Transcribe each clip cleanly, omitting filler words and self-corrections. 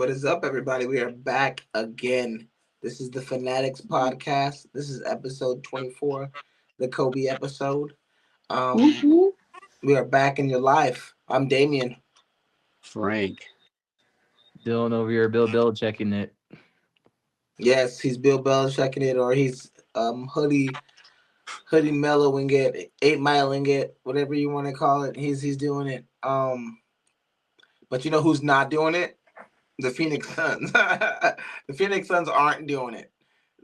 What is up, everybody? We are back again. This is the fAnaticZ podcast. This is episode 24, the Kobe episode. Woo-hoo. We are back in your life. I'm Damien. Frank. Dylan over here, Bill checking it. Yes, he's Bill Belichicking it, or he's hoodie mellowing it, 8 miling it, whatever you want to call it. He's doing it. But you know who's not doing it? The Phoenix Suns. The Phoenix Suns aren't doing it.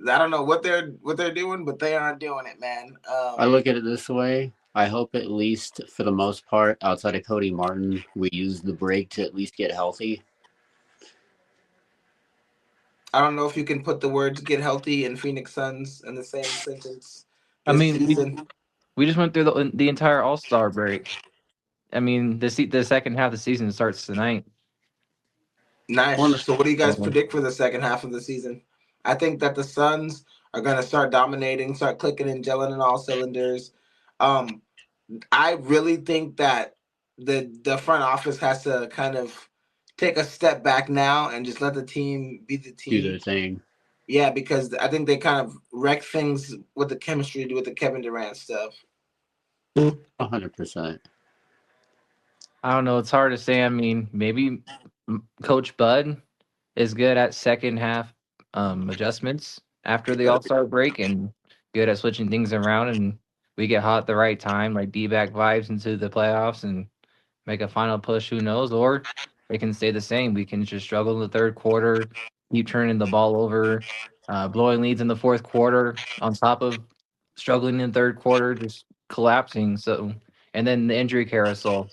I don't know what they're doing, but they aren't doing it, man. I look at it this way. I hope at least for the most part, outside of Cody Martin, we use the break to at least get healthy. I don't know if you can put the words "get healthy" and Phoenix Suns in the same sentence. I mean, we just went through the entire All-Star break. I mean, the second half of the season starts tonight. Nice. So what do you guys predict for the second half of the season? I think that the Suns are going to start dominating, start clicking and gelling in all cylinders. I really think that the front office has to kind of take a step back now and just let the team be the team. Do their thing. Yeah, because I think they kind of wreck things with the chemistry with the Kevin Durant stuff. 100%. I don't know. It's hard to say. I mean, maybe Coach Bud is good at second half adjustments after the All-Star break and good at switching things around, and we get hot at the right time, like D-back vibes into the playoffs and make a final push. Who knows? Or it can stay the same. We can just struggle in the third quarter, keep turning the ball over, blowing leads in the fourth quarter on top of struggling in the third quarter, just collapsing. So, and then the injury carousel.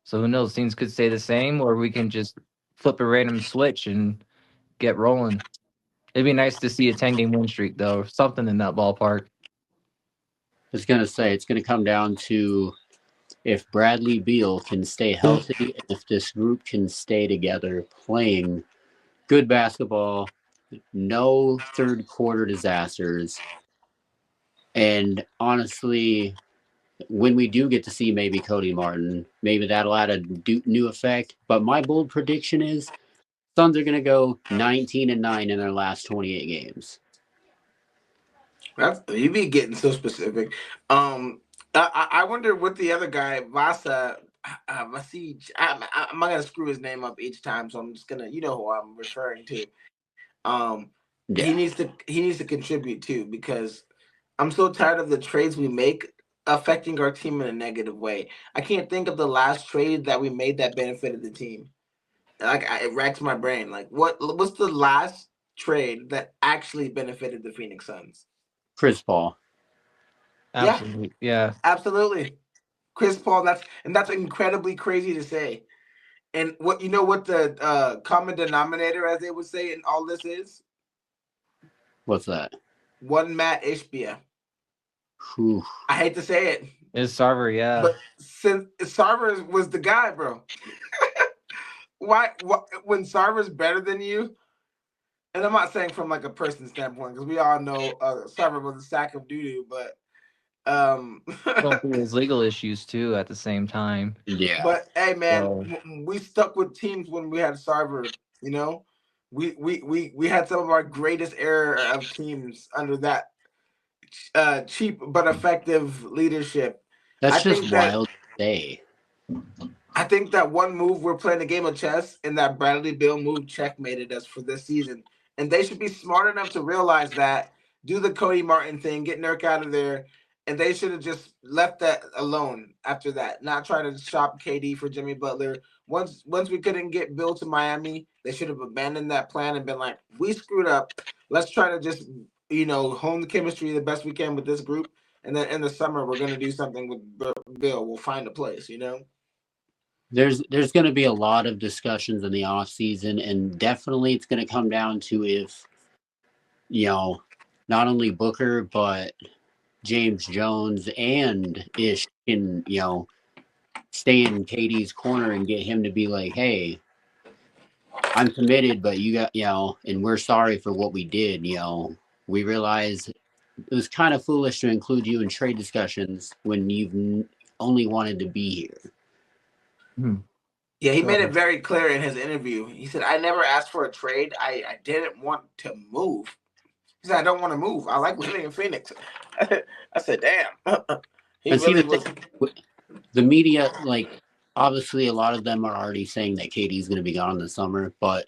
So who knows? Things could stay the same, or we can just flip a random switch and get rolling. It'd be nice to see a 10-game win streak, though. Something in that ballpark. I was going to say, it's going to come down to if Bradley Beal can stay healthy, and if this group can stay together playing good basketball, no third quarter disasters. And honestly, when we do get to see maybe Cody Martin, maybe that'll add a new effect. But my bold prediction is Suns are going to go 19-9 in their last 28 games. You be getting so specific. I wonder what the other guy, Vasa, Vasic. I'm not gonna screw his name up each time, so I'm just gonna, you know who I'm referring to. He needs to contribute too, because I'm so tired of the trades we make affecting our team in a negative way. I can't think of the last trade that we made that benefited the team. Like it racks my brain. Like what's the last trade that actually benefited the Phoenix Suns? Chris Paul. Absolutely. Yeah. Absolutely. Chris Paul, that's incredibly crazy to say. And what the common denominator, as they would say, in all this is? What's that? One Matt Ishbia. Whew. I hate to say it. It's Sarver, yeah. But since Sarver was the guy, bro. Why when Sarver's better than you? And I'm not saying from like a person standpoint, because we all know Sarver was a sack of doo-doo, but going through his legal issues too at the same time. Yeah. But hey, man, we stuck with teams when we had Sarver. You know, we had some of our greatest era of teams under that cheap but effective leadership. That's just wild to say. I think that one move, we're playing a game of chess, and that Bradley Beal move checkmated us for this season. And they should be smart enough to realize that, do the Cody Martin thing, get Nurk out of there, and they should have just left that alone after that, not try to shop KD for Jimmy Butler. Once we couldn't get Bill to Miami, they should have abandoned that plan and been like, we screwed up. Let's try to just, hone the chemistry the best we can with this group. And then in the summer, we're going to do something with Bill. We'll find a place, There's going to be a lot of discussions in the offseason, and definitely it's going to come down to if, not only Booker, but James Jones and Ish can, stay in KD's corner and get him to be like, hey, I'm committed, but you got, and we're sorry for what we did. We realize it was kind of foolish to include you in trade discussions when you've only wanted to be here. Yeah, he made So it very clear in his interview. He said, I never asked for a trade. I didn't want to move. He said, I don't want to move. I like living in Phoenix. I said, damn. He And see really the was. thing, the media, like obviously a lot of them are already saying that KD's going to be gone this summer, but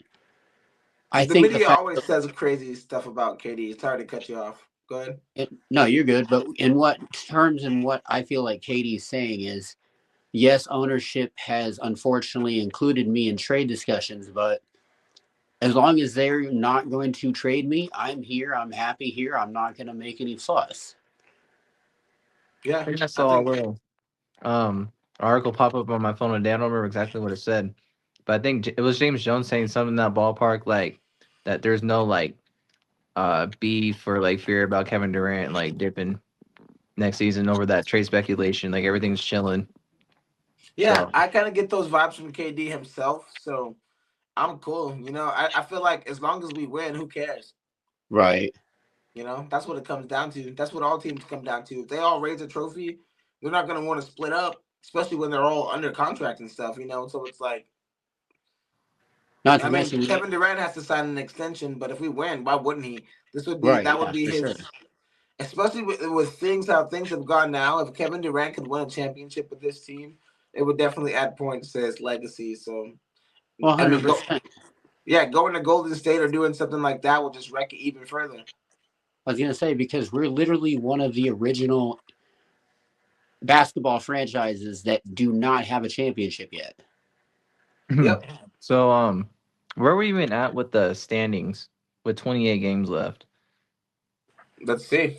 I The think the media fact always says crazy stuff about KD. It's hard to cut you off. Go ahead. no, you're good. But in what terms and what I feel like KD's saying is, yes, ownership has unfortunately included me in trade discussions, but as long as they're not going to trade me, I'm here. I'm happy here. I'm not going to make any fuss. Yeah, I think I I saw a think. little article pop up on my phone today. I don't remember exactly what it said, but I think it was James Jones saying something in that ballpark, like that there's no like beef or like fear about Kevin Durant like dipping next season over that trade speculation. Like everything's chilling. Yeah, So I kind of get those vibes from KD himself. So I'm cool. I feel like as long as we win, who cares? Right. That's what it comes down to. That's what all teams come down to. If they all raise a trophy, they're not going to want to split up, especially when they're all under contract and stuff, So it's like, Not to I mean, mention, Kevin Durant has to sign an extension, but if we win, why wouldn't he? right. That would Yeah, be for sure. his, especially with how things have gone now. If Kevin Durant could win a championship with this team, it would definitely add points to his legacy. So, Well, I mean, 100%. going to Golden State or doing something like that will just wreck it even further. I was going to say, because we're literally one of the original basketball franchises that do not have a championship yet. Yep. So where were you even at with the standings with 28 games left? Let's see.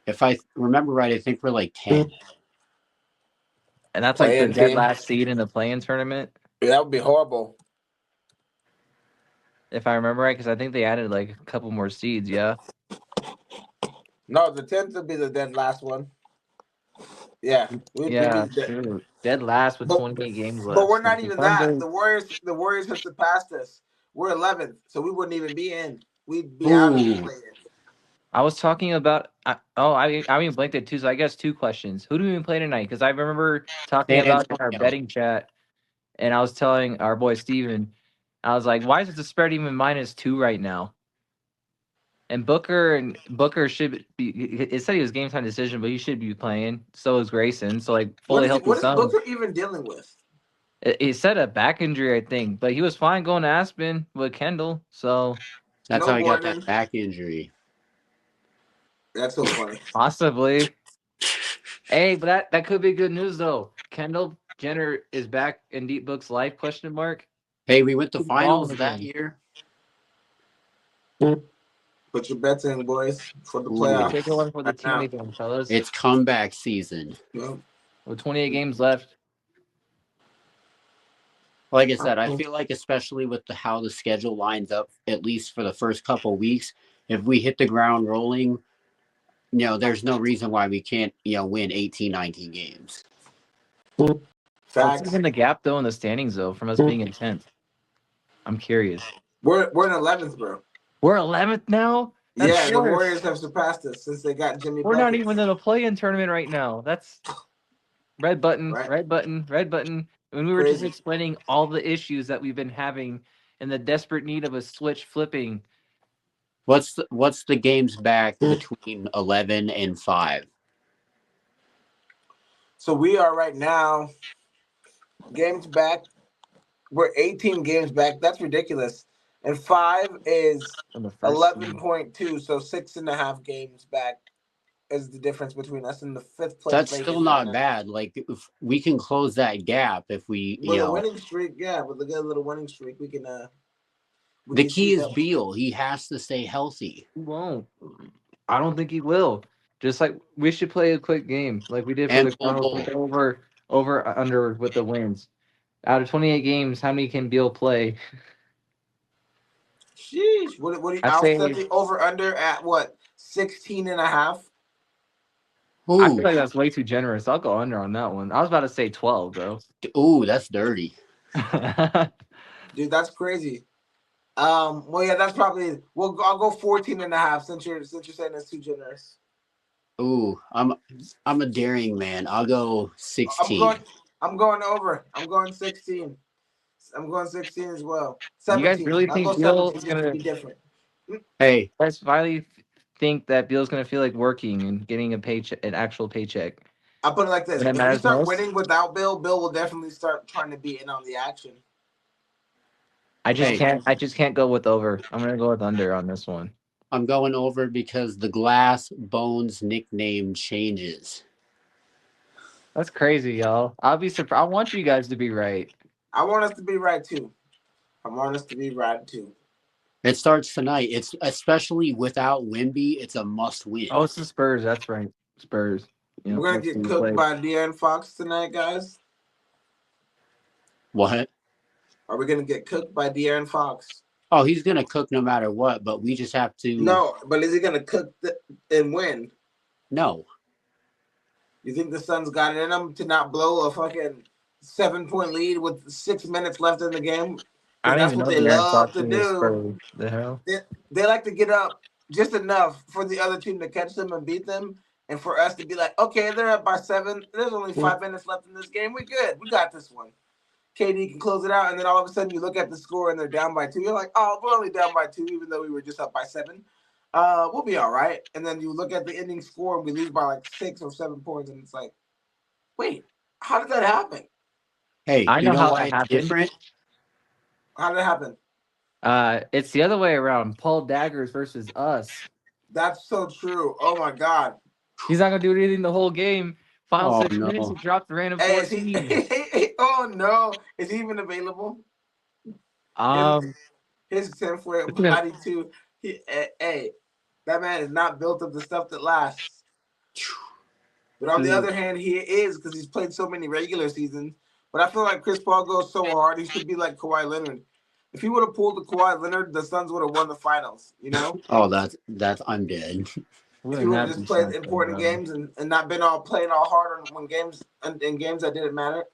If I remember right, I think we're like 10. And that's like the Play-in dead team. last seed in the play-in tournament, Yeah, that would be horrible. if I remember right, because I think they added like a couple more seeds. Yeah. No, the 10th would be the dead last one. Yeah, we'd be Yeah, dead. true. Dead last with But 28 games but left. we're So not the even Suns that. are. The Warriors have surpassed us. We're 11th, so we wouldn't even be in. We'd be out of the Ooh, play-in. I was talking about. I mean blanked it too. So I guess two questions. Who do we play tonight? Because I remember talking San about in our Antonio. betting chat, and I was telling our boy Steven, I was like, why is the spread even -2 right now? And Booker should be. It said he was game time decision, but he should be playing. So is Grayson. So like fully healthy What is Suns. Booker even dealing with? He said a back injury, I think, but he was fine going to Aspen with Kendall. So That's how No he got that Gordon. back injury. That's so funny. possibly. Hey, but that could be good news though. Kendall Jenner is back in Deep Book's life? Question mark. Hey, we went to He's balling finals that again. year. Put your bets in, boys, for the Ooh, Take playoffs one for the right team now. again, fellas. it's comeback season. Well, With 28 games left. Like I said, I feel like especially with how the schedule lines up, at least for the first couple weeks, if we hit the ground rolling, there's no reason why we can't, win 18, 19 games. What's facts. even the gap though in the standings though from us being in 10th? I'm curious. We're in 11th, bro. We're 11th now. That's Yeah, the worse. Warriors have surpassed us since they got Jimmy. We're not Buckets. even in a play-in tournament right now. That's red button, Right. red button, red button. When we were just Crazy. explaining all the issues that we've been having and the desperate need of a switch flipping. What's the games back between 11 and 5? So we are right now games back. We're 18 games back. That's ridiculous. And 5 is On the first seed. 11.2. So 6.5 games back is the difference between us and the 5th place. That's still vacant right not now. bad. Like if we can close that gap, if we, With a winning streak, yeah, with a good little winning streak, we can. the key is Beal. He has to stay healthy. He won't. I don't think he will. Just like we should play a quick game, like we did for And the Cardinals with over under with the wins. Out of 28 games, how many can Beal play? Sheesh. I'd I'll say set the over under at what? 16.5. I feel Ooh, like that's way too generous. I'll go under on that one. I was about to say 12, bro. that's dirty. Dude, that's crazy. Well, yeah, that's probably. I'll go 14.5 since you're saying it's too generous. Ooh, I'm a daring man. I'll go 16. I'm going over. I'm going 16. I'm going 16 as well. You guys 17. really I'll think go Beal 17 is just to gonna? be different. Hey, You guys finally think that Beal's gonna feel like working and getting a paycheck, an actual paycheck, I'll put it like this. when it If we matters start most? winning without Bill, Bill will definitely start trying to be in on the action. I just hey, can't. I just can't go with over. I'm gonna go with under on this one. I'm going over because the Glass Bones nickname changes. That's crazy, y'all. I'll be surprised. I want you guys to be right. I want us to be right too. I want us to be right too. It starts tonight. It's especially without Wimby. It's a must win. Oh, it's the Spurs. That's right, Spurs. Yep, We're gonna that's who get we cooked play. by De'Aaron Fox tonight, guys. What? Are we gonna get cooked by De'Aaron Fox? Oh, he's gonna cook no matter what. But we just have to. No, but is he gonna cook and win? No. You think the Suns got it in them to not blow a fucking 7-point lead with 6 minutes left in the game? I Because didn't that's even what know they De'Aaron love Fox to was a do. Spurs. The hell? They like to get up just enough for the other team to catch them and beat them, and for us to be like, okay, they're up by 7. There's only 5 minutes left in this game. We good. We got this one. KD can close it out, and then all of a sudden you look at the score and they're down by 2. You're like, oh, we're only down by 2, even though we were just up by 7. We'll be all right. And then you look at the ending score and we lose by like 6 or 7 points, and it's like, wait, how did that happen? Hey, I you know know how why that it's happened. different? How did it happen? It's the other way around. Paul Daggers versus us. That's so true. Oh my God. He's not gonna do anything the whole game. Final Oh 6 minutes, he no. dropped the random Hey, is he? 14. Oh no, is he even available? Um, His 10-foot it's body too. Hey, that man is not built of the stuff that lasts. But on the Dude. other hand, he is because he's played so many regular seasons. But I feel like Chris Paul goes so hard, he should be like Kawhi Leonard. If he would have pulled the Kawhi Leonard, the Suns would have won the finals. You know, Oh, that's I'm dead. if he wouldn't would have that just be played something, important bro? games and not been all playing all hard on when games in games that didn't matter.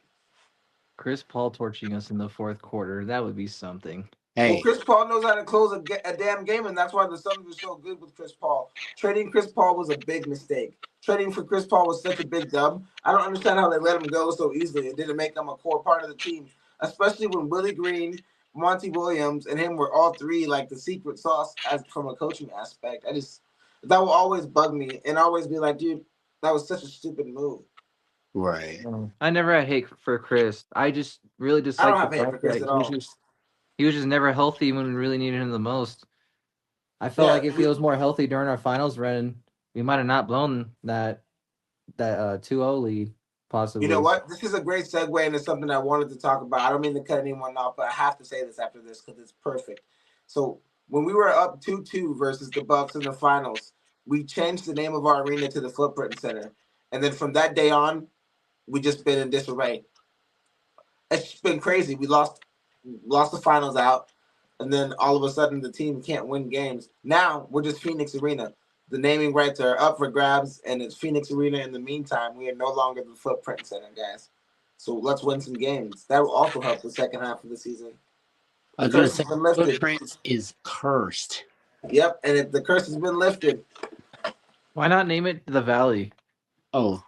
Chris Paul torching us in the fourth quarter. That would be something. Well, Hey, Chris Paul knows how to close a damn game, and that's why the Suns were so good with Chris Paul. Trading Chris Paul was a big mistake. Trading for Chris Paul was such a big dub. I don't understand how they let him go so easily. It didn't make him a core part of the team, especially when Willie Green, Monty Williams, and him were all three like the secret sauce as from a coaching aspect. That will always bug me and always be like, dude, that was such a stupid move. right. I never had hate for Chris. I just really I don't dislike the have hate for fact Chris that at all. he was just never healthy when we really needed him the most. I felt Yeah, like if he was more healthy during our finals run, we might have not blown that 2-0 lead, you know possibly. what? This is a great segue into something I wanted to talk about. I don't mean to cut anyone off, but I have to say this after this because it's perfect. So when we were up 2-2 versus the Bucks in the finals, we changed the name of our arena to the Footprint Center. And then from that day on, we just been in disarray. It's been crazy. We lost the finals out, and then all of a sudden the team can't win games. Now we're just Phoenix Arena. The naming rights are up for grabs, and it's Phoenix Arena. In the meantime, we are no longer the Footprint Center, guys. So let's win some games. That will also help the second half of the season. I The was gonna curse say has been lifted. Footprints is cursed. Yep, and if the curse has been lifted, Why not name it the Valley? Oh,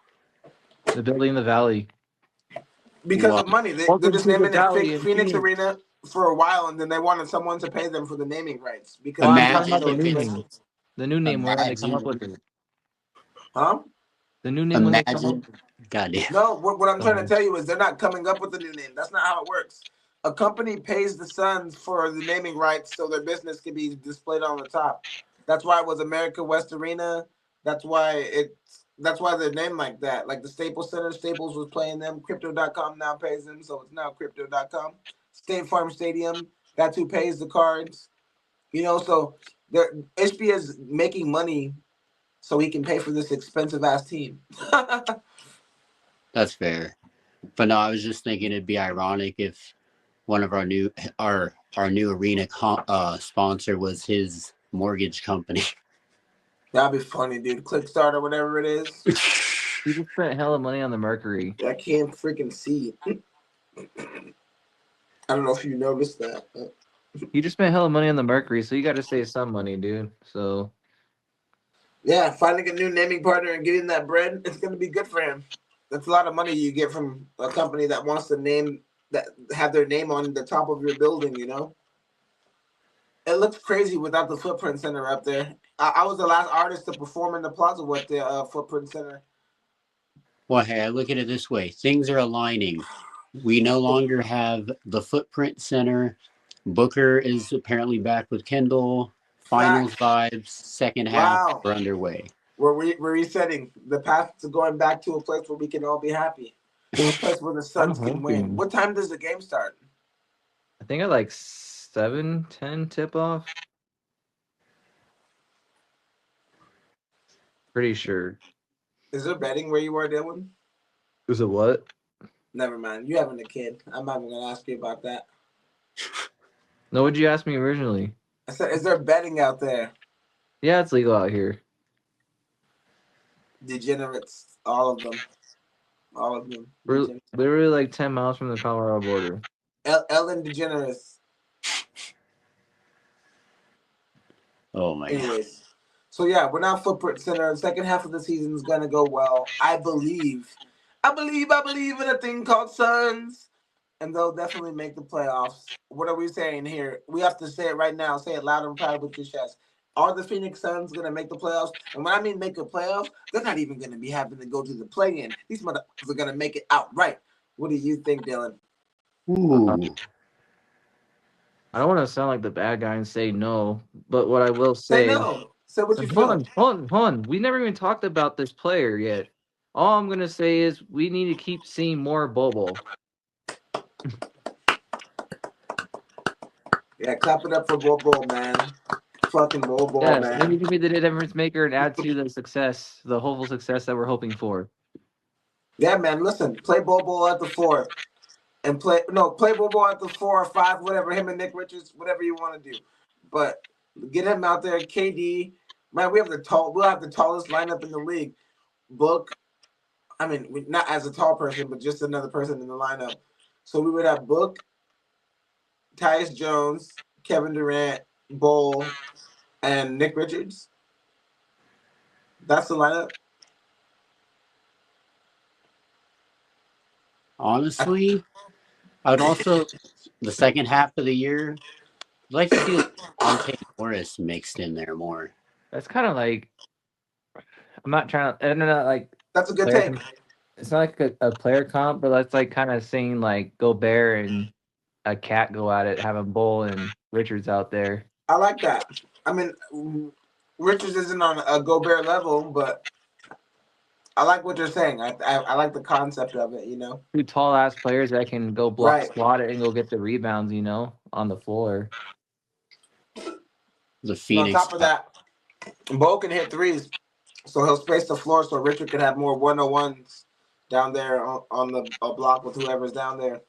The building in the Valley. because well, of money, they're Welcome just to the naming it Valley in Phoenix Phoenix. Arena for a while, and then they wanted someone to pay them for the naming rights because Well, the I'm curse talking is about imagine so the if new it's name. expensive. The new name. Where they come up imagine with it? Huh? The new name when they come up. imagine. Goddamn. No, what I'm trying to Okay. tell you is they're not coming up with a new name. That's not how it works. A company pays the Suns for the naming rights so their business can be displayed on the top. That's why it was America West Arena. That's why they're named like that. Like the Staples Center, Staples was playing them. Crypto.com now pays them, so it's now Crypto.com. State Farm Stadium, that's who pays the cards. So HB is making money so he can pay for this expensive ass team. That's fair. But no, I was just thinking it'd be ironic if one of our new arena sponsor was his mortgage company. That'd be funny, dude. Clickstart or whatever it is. He just spent hella money on the Mercury. I can't freaking see. I don't know if you noticed that. He just spent hella money on the Mercury, so you got to save some money, dude. So Yeah, finding a new naming partner and getting that bread, it's going to be good for him. That's a lot of money you get from a company that wants to have their name on the top of your building. You know, it looks crazy without the Footprint Center up there. I was the last artist to perform in the plaza with the Footprint Center. Well, hey, I look at it this way: things are aligning. We no longer have the Footprint Center. Booker is apparently back with Kendall. Finals Fact. vibes. Second half Wow. are underway. We're resetting the path to going back to a place where we can all be happy. A place where the Suns can win. What time does the game start? I think at like 7:10 tip off. Pretty sure. Is there betting where you are, Dylan? Is it what? Never mind. You having a kid. I'm not even going to ask you about that. No, what'd you ask me originally? I said, is there betting out there? Yeah, it's legal out here. Degenerates. All of them. All of them. We're literally like 10 miles from the Colorado border. Ellen DeGeneres. Oh, my God. Anyways. So, yeah, we're now Footprint Center. The second half of the season is going to go well. I believe in a thing called Suns. And they'll definitely make the playoffs. What are we saying here? We have to say it right now. Say it loud and proud with your chest. Are the Phoenix Suns going to make the playoffs? And when I mean make the playoffs, they're not even going to be having to go to the play-in. These motherfuckers are going to make it outright. What do you think, Dylan? Ooh. I don't want to sound like the bad guy and say no, but what I will say... Say no. Say what you feel. Hold on. We never even talked about this player yet. All I'm going to say is we need to keep seeing more Bobo. Yeah, clap it up for Bobo, man. Fucking Bobo, yes, man. maybe be the difference maker and add to the success, the hopeful success that we're hoping for. Yeah, man. Listen, play Bobo at the 4. And play Bobo at the 4 or 5, whatever, him and Nick Richards, whatever you want to do. But get him out there. KD, man, we'll have the tallest lineup in the league. Book, I mean, not as a tall person, but just another person in the lineup. So we would have Book, Tyus Jones, Kevin Durant, Bol, and Nick Richards. That's the lineup. Honestly, I would also, the second half of the year, I'd like to see Monte Morris mixed in there more. That's kind of like, I'm not trying to, I don't know, like. That's a good take. It's not like a player comp, but that's like kind of seeing like Gobert and a Cat go at it, having Bol and Richards out there. I like that. I mean, Richards isn't on a Gobert level, but I like what you're saying. I like the concept of it, you know. 2 tall ass players that can go squat it and go get the rebounds, you know, on the floor. The Phoenix. On top of that, Bo can hit threes, so he'll space the floor so Richard can have more 101s down there on the block with whoever's down there.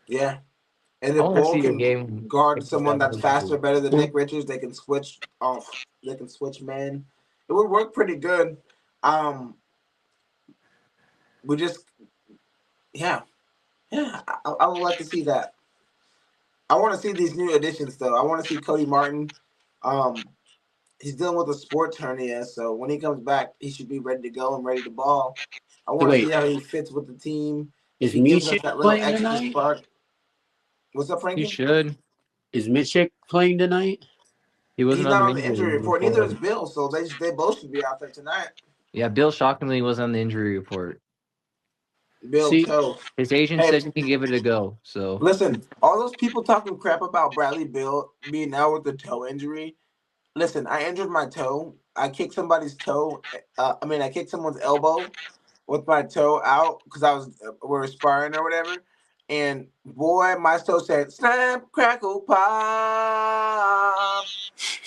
Yeah. And if Bo can guard someone that's faster, better than Nick Richards, they can switch off. They can switch man. It would work pretty good. We just, I would like to see that. I want to see these new additions, though. I want to see Cody Martin. He's dealing with a sports hernia, so when he comes back, he should be ready to go and ready to ball. I want to see how he fits with the team. Is Mitchell playing tonight? Spark. What's up, Frankie? He should. Is Mitchell playing tonight? He's not on the injury report. Neither is Bill, so they both should be out there tonight. Yeah, Bill shockingly was on the injury report. Bill's toe. His agent said he can give it a go. So listen, all those people talking crap about Bradley Beal being out with the toe injury. Listen, I injured my toe. I kicked somebody's toe. I kicked someone's elbow with my toe out because we were sparring or whatever. And boy, my toe said, snap, crackle, pop.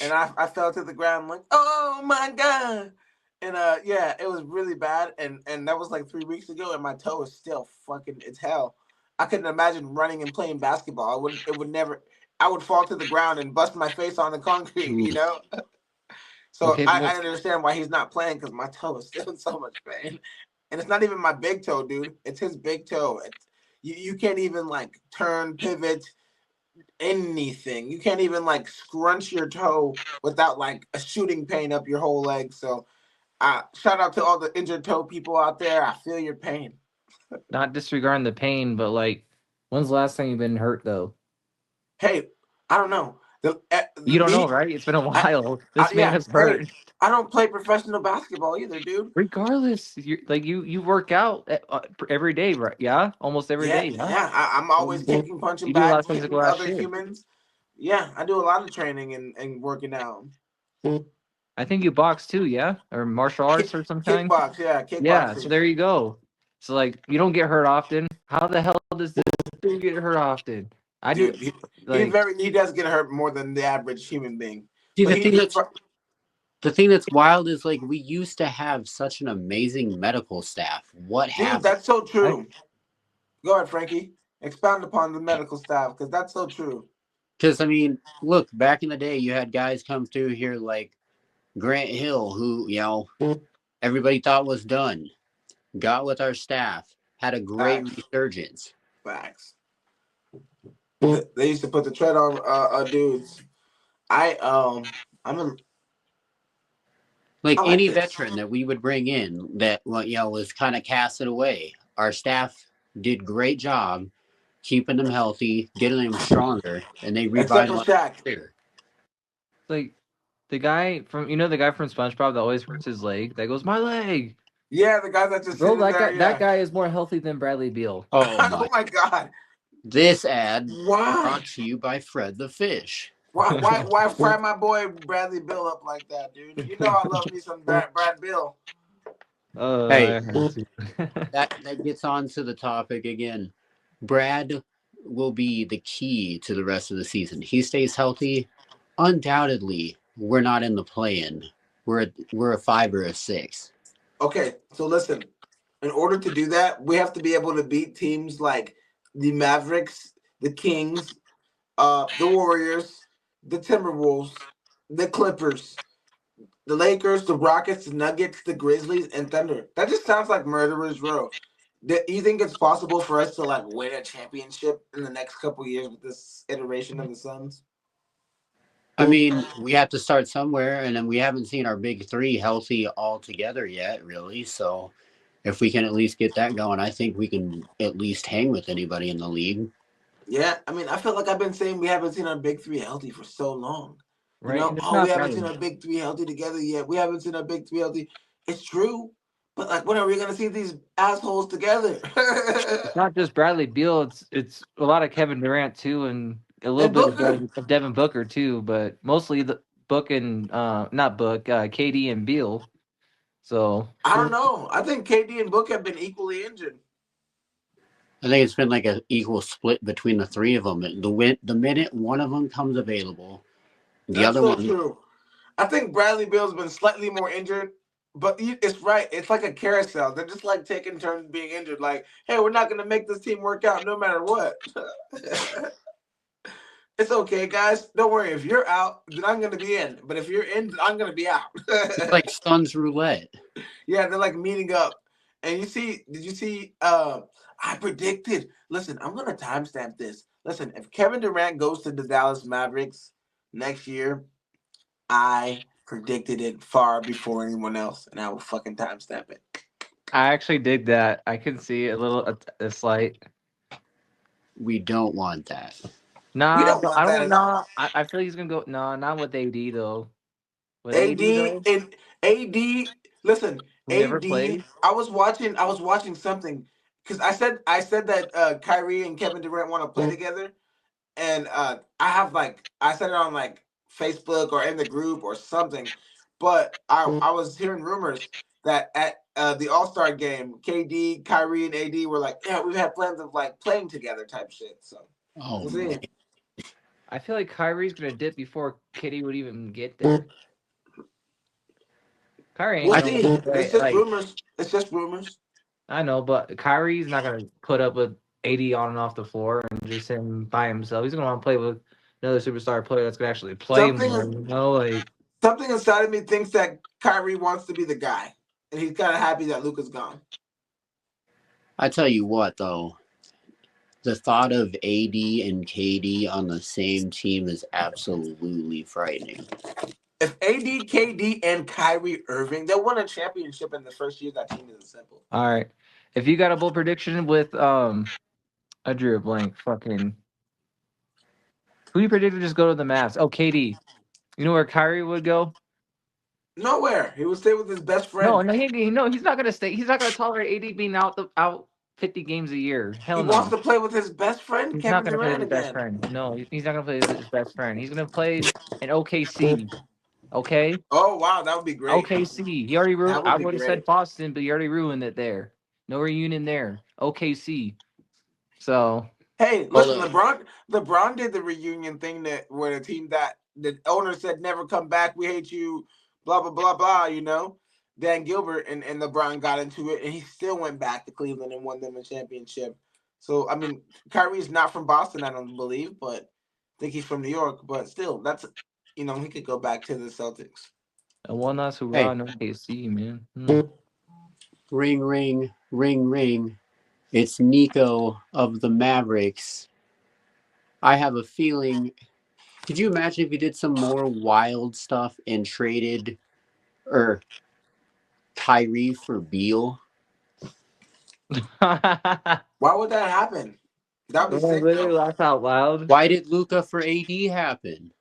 And I fell to the ground like, oh my God. And it was really bad. And that was like 3 weeks ago. And my toe is still fucking, it's hell. I couldn't imagine running and playing basketball. I would fall to the ground and bust my face on the concrete, you know? So I understand why he's not playing because my toe is still in so much pain. And it's not even my big toe, dude. It's his big toe. You can't even like turn, pivot, anything. You can't even like scrunch your toe without like a shooting pain up your whole leg. So Shout out to all the injured toe people out there. I feel your pain. Not disregarding the pain, but like, when's the last time you've been hurt though? Hey, I don't know. You don't know, Me, right? It's been a I, while. This man yeah. is Hey, hurt. I don't play professional basketball either, dude. Regardless, you work out every day, right? Yeah, almost every Yeah, day. Yeah, yeah. I'm always kicking, punching you do a lot bags, of physical hitting ass other shit. humans. Yeah, I do a lot of training and working out. I think you box too, yeah, or martial arts or some kind. Kickbox, yeah, Yeah, so kickboxing. there you go. So like, you don't get hurt often. How the hell does this dude get hurt often? I do. Dude, Like, he does get hurt more than the average human being. See, But the thing that's wild is like we used to have such an amazing medical staff. What dude, happened? that's so true. Go ahead, Frankie. Expound upon the medical staff because that's so true. Because I mean, look, back in the day, you had guys come through here like Grant Hill, who everybody thought was done, got with our staff, had a great Facts. resurgence. Facts. They used to put the tread on dudes. I'm a, Like I like any this. veteran that we would bring in that was kind of casted away, our staff did great job keeping them healthy, getting them stronger, and they Except for revitalized Shaq. their. like the guy from the guy from SpongeBob that always hurts his leg. That goes my leg, Yeah, the guy that just bro. sitting That there. guy that Yeah. guy is more healthy than Bradley Beal. Oh Oh my! my God. This ad Why? brought to you by Fred the Fish. Why fry my boy Bradley Bill up like that, dude? You know I love me some Brad Bill. Hey, I hurt you. that gets on to the topic again. Brad will be the key to the rest of the season. He stays healthy. Undoubtedly, we're not in the play-in. We're a 5 or a 6. Okay, so listen. In order to do that, we have to be able to beat teams like the Mavericks, the Kings, the Warriors, the Timberwolves, the Clippers, the Lakers, the Rockets, the Nuggets, the Grizzlies, and Thunder. That just sounds like murderers row. Do you think it's possible for us to like win a championship in the next couple years with this iteration of the Suns? I mean, we have to start somewhere, and then we haven't seen our big three healthy all together yet, really. So, if we can at least get that going, I think we can at least hang with anybody in the league. Yeah, I mean, I feel like I've been saying we haven't seen our big three healthy for so long. You Right, know, and it's oh, we not haven't seen Bradley. our big three healthy together yet. We haven't seen our big three healthy. It's true, but like, when are we gonna see these assholes together? It's not just Bradley Beal. It's a lot of Kevin Durant too, and a little And bit of Booker, Devin Booker too, but mostly the Book and not Book, KD and Beal. So I don't know. I think KD and Book have been equally injured. I think it's been like an equal split between the three of them. The minute one of them comes available, the That's other so one. true. I think Bradley Beal's been slightly more injured, but it's right. It's like a carousel. They're just like taking turns being injured. Like, hey, we're not gonna make this team work out no matter what. It's okay, guys. Don't worry. If you're out, then I'm gonna be in. But if you're in, then I'm gonna be out. It's like Suns roulette. Yeah, they're like meeting up. And did you see I predicted. Listen, I'm gonna timestamp this. Listen, if Kevin Durant goes to the Dallas Mavericks next year, I predicted it far before anyone else, and I will fucking timestamp it. I actually dig that. I can see a slight. We don't want that. We Nah, don't but I want that don't at all. know. I feel he's gonna go. Nah, not with AD though. With AD AD though, and AD. Listen, who never AD. played. I was watching something because I said that Kyrie and Kevin Durant want to play together, and I said it on like Facebook or in the group or something, but I was hearing rumors that at the All-Star game, KD, Kyrie, and AD were like, yeah, we've had plans of like playing together type shit. So Oh we'll man. see. I feel like Kyrie's gonna dip before Kitty would even get there. Kyrie ain't We'll I gonna see. It's play, just like rumors. It's just rumors. I know, but Kyrie's not gonna put up with AD on and off the floor and just him by himself. He's gonna want to play with another superstar player that's gonna actually play Something more. is Like something inside of me thinks that Kyrie wants to be the guy, and he's kind of happy that Luka's gone. tell you what though, the thought of AD and KD on the same team is absolutely frightening. If AD, KD, and Kyrie Irving, they'll win a championship in the first year. That team isn't simple. All right. If you got a bold prediction with I drew a blank. Fucking who you predicted just go to the Mavs? Oh, KD. You know where Kyrie would go? Nowhere. He would stay with his best No, friend. he's not gonna stay. He's not gonna tolerate AD being out 50 games a year. He Hell wants no. to play with his best friend, He's not Kevin gonna play with Durant, his best again. friend. No, he's not gonna play with his best friend. He's gonna play in OKC. Okay? Oh wow, that would be great. OKC. He already ruined. That would I be would have said great. Boston, but he already ruined it there. No reunion there. OKC. So Hey, Hold listen, up. LeBron did the reunion thing that where the team that the owner said never come back, we hate you, blah blah blah blah, you know. Dan Gilbert and LeBron got into it and he still went back to Cleveland and won them a championship. So I mean Kyrie's not from Boston, I don't believe, but I think he's from New York. But still, that's he could go back to the Celtics. a one last Hey. hurrah in OKC, man. Ring, ring, ring, ring. It's Nico of the Mavericks. I have a feeling. Could you imagine if you did some more wild stuff and traded Kyrie for Beal? Why would that happen? That would be sick Literally though. laugh out loud. Why did Luka for AD happen?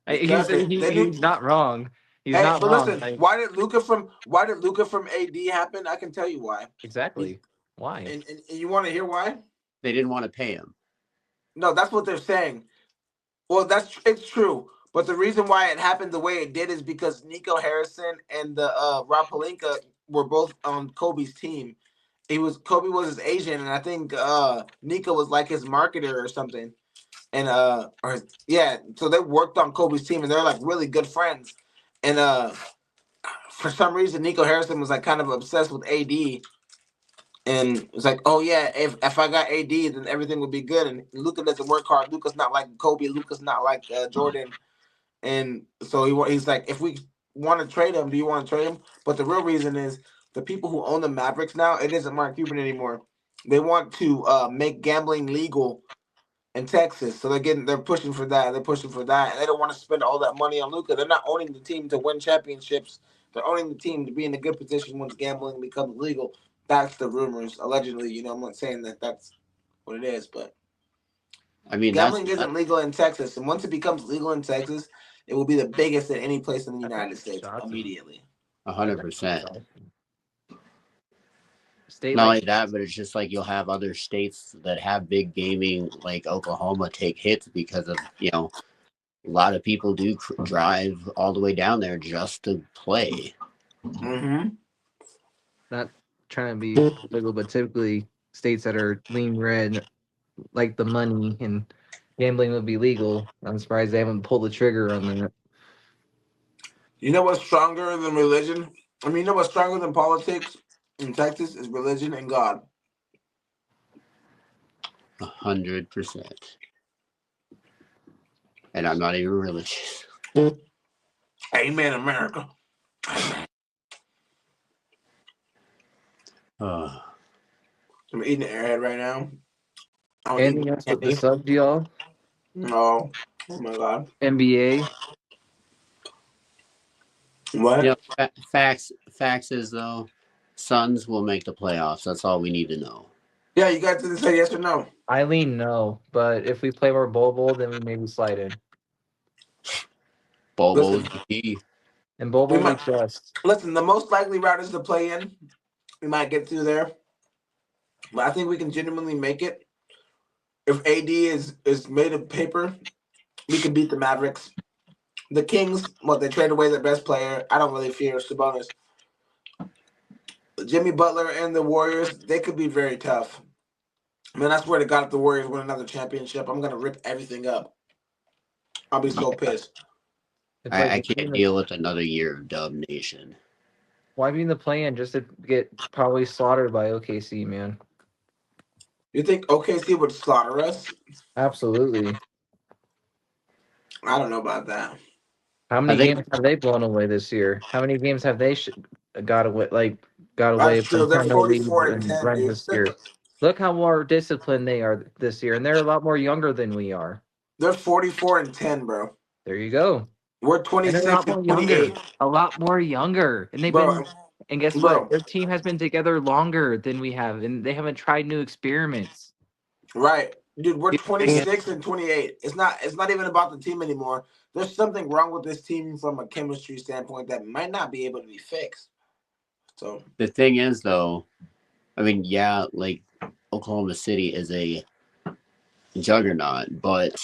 Because they He's need. not wrong. He's Hey, not but wrong. listen, Like, why did Luca from AD happen? I can tell you why. exactly. Why? And you want to hear why? They didn't want to pay him. No, that's what they're saying. Well, it's true. But the reason why it happened the way it did is because Nico Harrison and the Rob Pelinka were both on Kobe's team. Kobe was his agent, and I think Nico was like his marketer or something. And so they worked on Kobe's team, and they're like really good friends. And for some reason, Nico Harrison was like kind of obsessed with AD, and it's like, oh yeah, if I got AD, then everything would be good. And Luka doesn't work hard. Luka's not like Kobe. Luka's not like Jordan. And so he's like, if we want to trade him, do you want to trade him? But the real reason is the people who own the Mavericks now, it isn't Mark Cuban anymore. They want to make gambling legal in Texas, so they're pushing for that. They're pushing for that, and they don't want to spend all that money on Luka. They're not owning the team to win championships. They're owning the team to be in a good position once gambling becomes legal. That's the rumors, allegedly. I'm not saying that that's what it is, but I mean, gambling isn't legal in Texas, and once it becomes legal in Texas, it will be the biggest at any place in the United States immediately. 100%. State Not like only that, but it's just like you'll have other states that have big gaming, like Oklahoma, take hits because of, a lot of people do drive all the way down there just to play. Mm-hmm. not trying to be political, but typically states that are lean red, like the money and gambling would be legal. I'm surprised they haven't pulled the trigger on that. You know what's stronger than religion? I mean, you know what's stronger than politics in Texas is religion and God. 100%. And I'm not even religious. Amen, America. Uh, I'm eating an airhead right now. Anything else with the sub, y'all? No. Oh my God. NBA. What? facts is, though, Suns will make the playoffs. That's all we need to know. Yeah, you guys didn't say yes or no. I lean no, but if we play more Bobo, then we maybe slide in. Bobo is the key. And Bobo we trust. Listen, the most likely route is to play in. We might get through there. But I think we can genuinely make it. If AD is made of paper, we can beat the Mavericks. The Kings, they traded away their best player. I don't really fear Sabonis. Jimmy Butler and the Warriors, they could be very tough. Man, I swear to God, if the Warriors win another championship, I'm going to rip everything up. I'll be so pissed. I can't deal with another year of Dub Nation. Why be in the play-in just to get probably slaughtered by OKC, man? You think OKC would slaughter us? Absolutely. I don't know about that. How many games have they blown away this year? How many games have they got away from they're 44 and 10, run dude. this year? Look how more disciplined they are this year, and they're a lot more younger than we are. They're 44 and 10, bro. There you go. We're And 26 they're a lot and more 28. younger. A lot more younger. And they've Bro, been, and guess what? bro, Their team has been together longer than we have, and they haven't tried new experiments. right. Dude, we're They 26 and 28. It's not even about the team anymore. There's something wrong with this team from a chemistry standpoint that might not be able to be fixed. So The thing is, though, I mean, yeah, like Oklahoma City is a juggernaut, but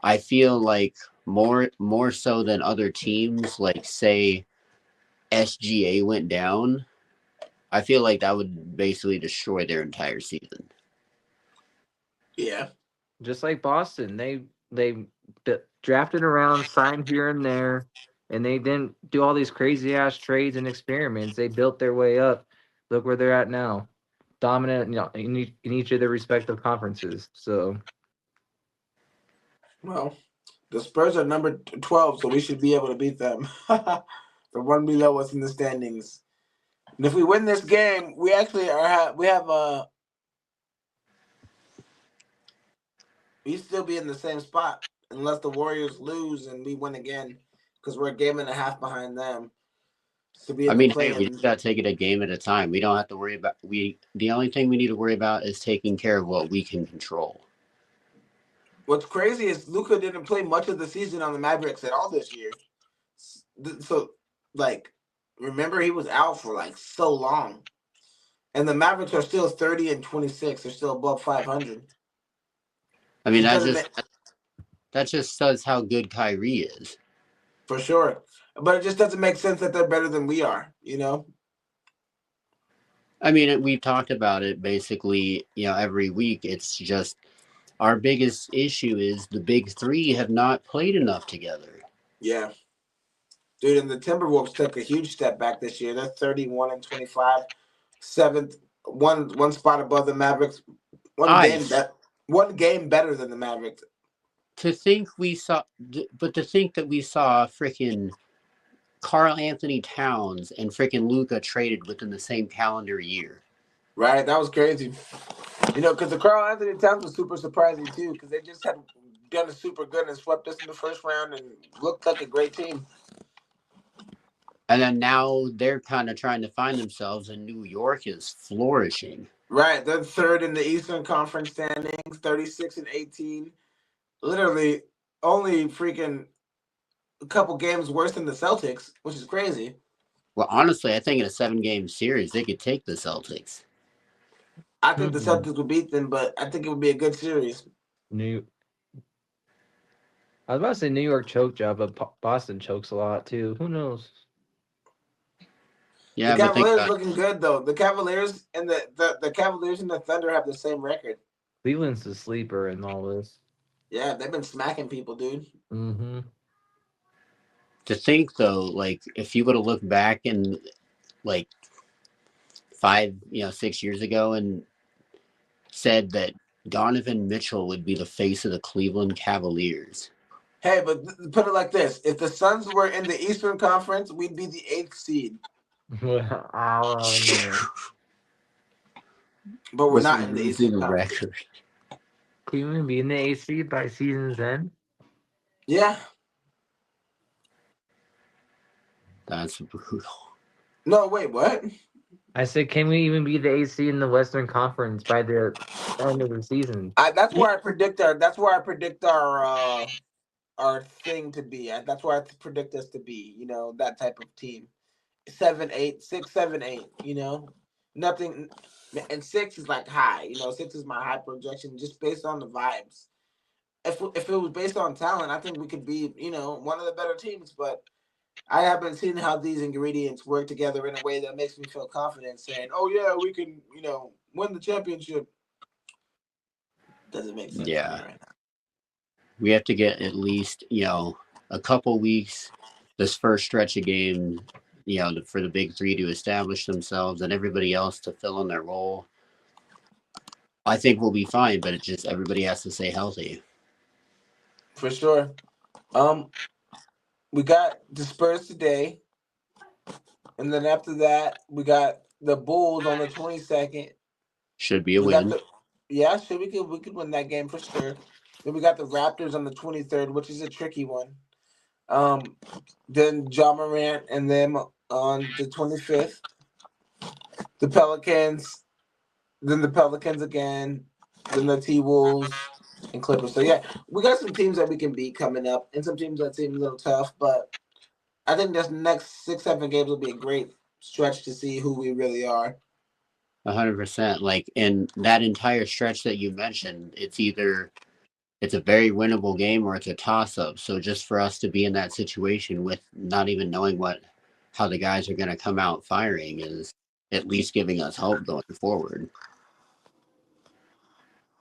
I feel like more so than other teams, like say SGA went down, I feel like that would basically destroy their entire season. yeah. just like Boston, they drafted around, signed here and there, and they didn't do all these crazy ass trades and experiments. They built their way up. Look where they're at now, dominant, in each of their respective conferences. So Well, the Spurs are number 12, so we should be able to beat them. The one below us in the standings. And if we win this game, we actually we still be in the same spot unless the Warriors lose and we win again because we're a game and a half behind them. To be in the Hey, play we just gotta take it a game at a time. We don't have to worry about the only thing we need to worry about is taking care of what we can control. What's crazy is Luka didn't play much of the season on the Mavericks at all this year. So, like, remember he was out for like so long, and the Mavericks are still 30 and 26. They're still above 500. I mean, Doesn't make that just says how good Kyrie is. for sure, but it just doesn't make sense that they're better than we are. You know. I mean, we've talked about it basically, every week. It's just our biggest issue is the big three have not played enough together. Yeah. Dude, and the Timberwolves took a huge step back this year. They're 31 and 25, seventh, one spot above the Mavericks, one game better than the Mavericks. To think that we saw freaking Karl Anthony Towns and freaking Luka traded within the same calendar year. Right, that was crazy. Because the Karl Anthony Towns was super surprising too, because they just had done it super good and swept us in the first round and looked like a great team. And then now they're kind of trying to find themselves, and New York is flourishing. Right, they're third in the Eastern Conference standings, 36 and 18. Literally, only freaking a couple games worse than the Celtics, which is crazy. Well, honestly, I think in a 7-game series, they could take the Celtics. I think the Celtics would beat them, but I think it would be a good series. I was about to say New York choke job, but Boston chokes a lot too. Who knows? Yeah, the Cavaliers looking good though. The Cavaliers and the Cavaliers and the Thunder have the same record. Cleveland's the sleeper in all this. Yeah, they've been smacking people, dude. Mm-hmm. To think though, like if you were to look back in like 5, 6 years ago and said that Donovan Mitchell would be the face of the Cleveland Cavaliers. Hey, but put it like this: if the Suns were in the Eastern Conference, we'd be the 8th seed. No. But we're not in the Eastern Conference. Record. Cleveland be in the AC by season's end? Yeah. That's brutal. No, wait, what? I said, can we even be the AC in the Western Conference by the end of the season? That's where I predict our thing to be. That's where I predict us to be. That type of team. 7, 8, 6, 7, 8. Nothing. And 6 is like high. 6 is my high projection just based on the vibes. If it was based on talent, I think we could be one of the better teams. But I haven't seen how these ingredients work together in a way that makes me feel confident saying, "Oh yeah, we can win the championship." Doesn't make sense. Yeah. Right now. We have to get at least, a couple weeks, this first stretch of games, for the big three to establish themselves and everybody else to fill in their role. I think we'll be fine, but it's just everybody has to stay healthy. For sure. We got the Spurs today. And then after that, we got the Bulls on the 22nd. Should be a win. Yeah, sure. We could win that game for sure. Then we got the Raptors on the 23rd, which is a tricky one. Um, then John Morant and them on the 25th. The Pelicans, then the Pelicans again, then the T Wolves and Clippers. So yeah, we got some teams that we can beat coming up, and some teams that seem a little tough. But I think this next 6-7 games will be a great stretch to see who we really are. 100%. Like in that entire stretch that you mentioned, it's a very winnable game or it's a toss up. So just for us to be in that situation with not even knowing how the guys are going to come out firing is at least giving us hope going forward.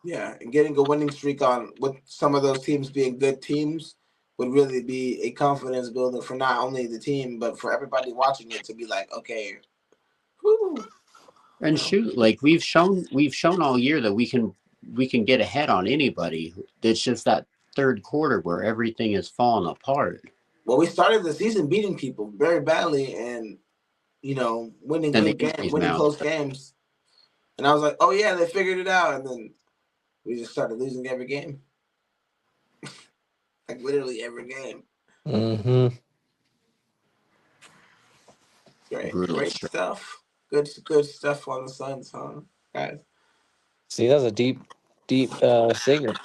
Yeah, and getting a winning streak on with some of those teams being good teams would really be a confidence builder for not only the team but for everybody watching it to be like, okay, whoo, you And know. shoot, like we've shown all year that we can get ahead on anybody. It's just that third quarter where everything is falling apart. Well, we started the season beating people very badly, and winning And the good game, injuries winning mount. close games, and I was like, oh yeah, they figured it out, and then we just started losing every game, like literally every game. Mm-hmm. Brutal Great stretch. stuff. Good stuff on the Suns, huh, guys? See, that was a deep segment.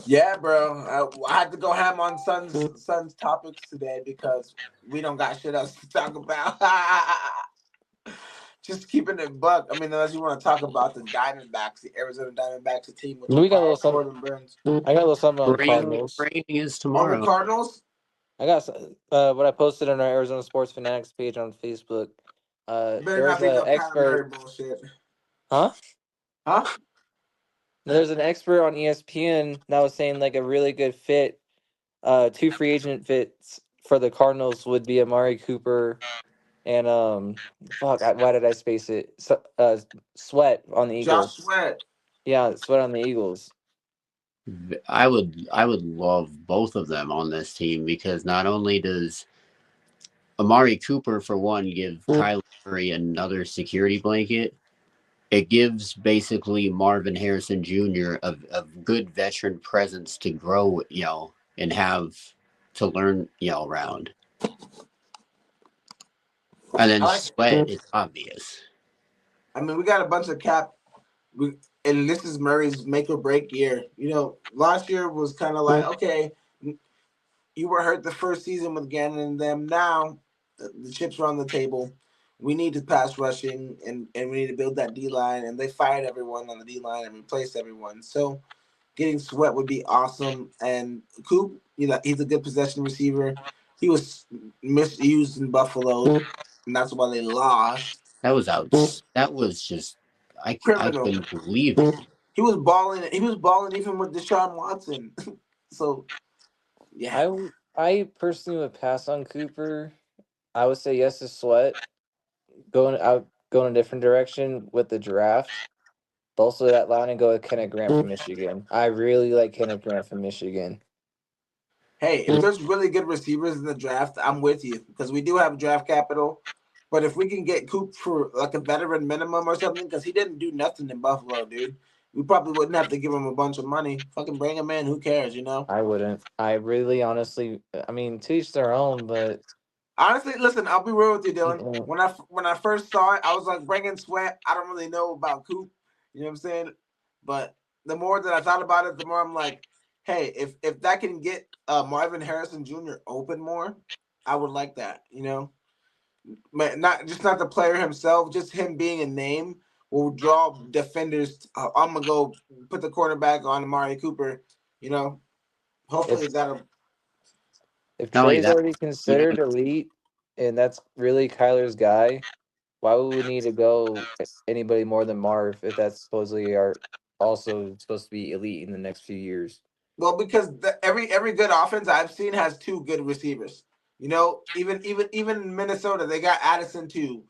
Yeah, bro. I had to go ham on Suns topics today because we don't got shit else to talk about. Just keeping it buck. I mean, unless you want to talk about the Diamondbacks, the Arizona Diamondbacks, a team which We got a little acquired something. Corbin Burns. I got a little something on Spring Cardinals. training is On the tomorrow. Cardinals, I got what I posted on our Arizona Sports FAnaticZ page on Facebook. better There's not be an no Kyler Murray expert, bullshit. huh? Huh? There's an expert on ESPN that was saying like a really good fit. Two free agent fits for the Cardinals would be Amari Cooper and why did I space it? Sweat on the Josh Eagles. Sweat. Yeah, Sweat on the Eagles. I would love both of them on this team because not only does Amari Cooper, for one, give Kyler Murray another security blanket, it gives basically Marvin Harrison Jr. a good veteran presence to grow, and have to learn, around. And I then like. Sweat is obvious. I mean, we got a bunch of cap. And this is Murray's make or break year. Last year was kind of like, okay, you were hurt the first season with Gannon and them. Now the chips are on the table. We need to pass rushing and we need to build that D line. And they fired everyone on the D line and replaced everyone. So getting Sweat would be awesome. And Coop, he's a good possession receiver. He was misused in Buffalo, and that's why they lost. That was out. That was just I Criminal. couldn't believe it. He was balling. He was balling even with Deshaun Watson. So yeah. I personally would pass on Cooper. I would say yes to Sweat. Going a different direction with the draft. But also that line and go with Kenneth Grant from Michigan. I really like Kenneth Grant from Michigan. Hey, if there's really good receivers in the draft, I'm with you because we do have draft capital. But if we can get Coop for like a veteran minimum or something, because he didn't do nothing in Buffalo, dude, we probably wouldn't have to give him a bunch of money. Fucking bring him in. Who cares, I wouldn't. I really honestly, I mean, to each their own, but Honestly, listen, I'll be real with you, Dylan. mm, When I first saw it, I was like, bringing Sweat. I don't really know about Coop. You know what I'm saying? But the more that I thought about it, the more I'm like, hey, if that can get Marvin Harrison Jr. open more, I would like that. Not the player himself, just him being a name will draw defenders. I'm gonna go put the quarterback on Amari Cooper. You know, hopefully if that'll. if Not only Trey's that, already considered elite and that's really Kyler's guy, why would we need to go anybody more than Marv if that's supposedly our also supposed to be elite in the next few years? Well, because every good offense I've seen has two good receivers. Even Minnesota, they got Addison too.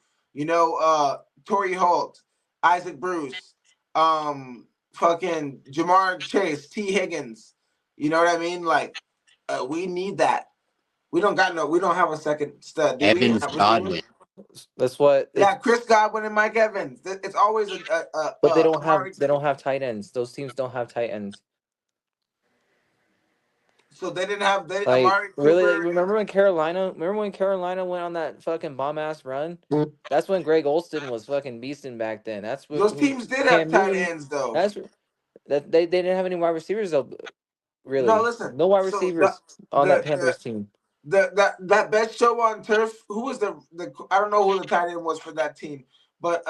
Torrey Holt, Isaac Bruce, fucking Jamar Chase, T Higgins. You know what I mean? Like, we need that. We don't have a second stud. Do we Evans have receivers? Godwin. That's what. Yeah, Chris Godwin and Mike Evans. It's always But they don't Amari. have tight ends. Those teams don't have tight ends. So they didn't have Like Amari really, like, Cooper. remember when Carolina went on that fucking bomb ass run? That's when Greg Olson was fucking beasting back then. That's Those when teams did have Cam tight Newton. ends though. That's that they didn't have any wide receivers though. No, Really, listen. no wide So receivers on that the Panthers team. that best show on turf. Who was the I don't know who the tight end was for that team, but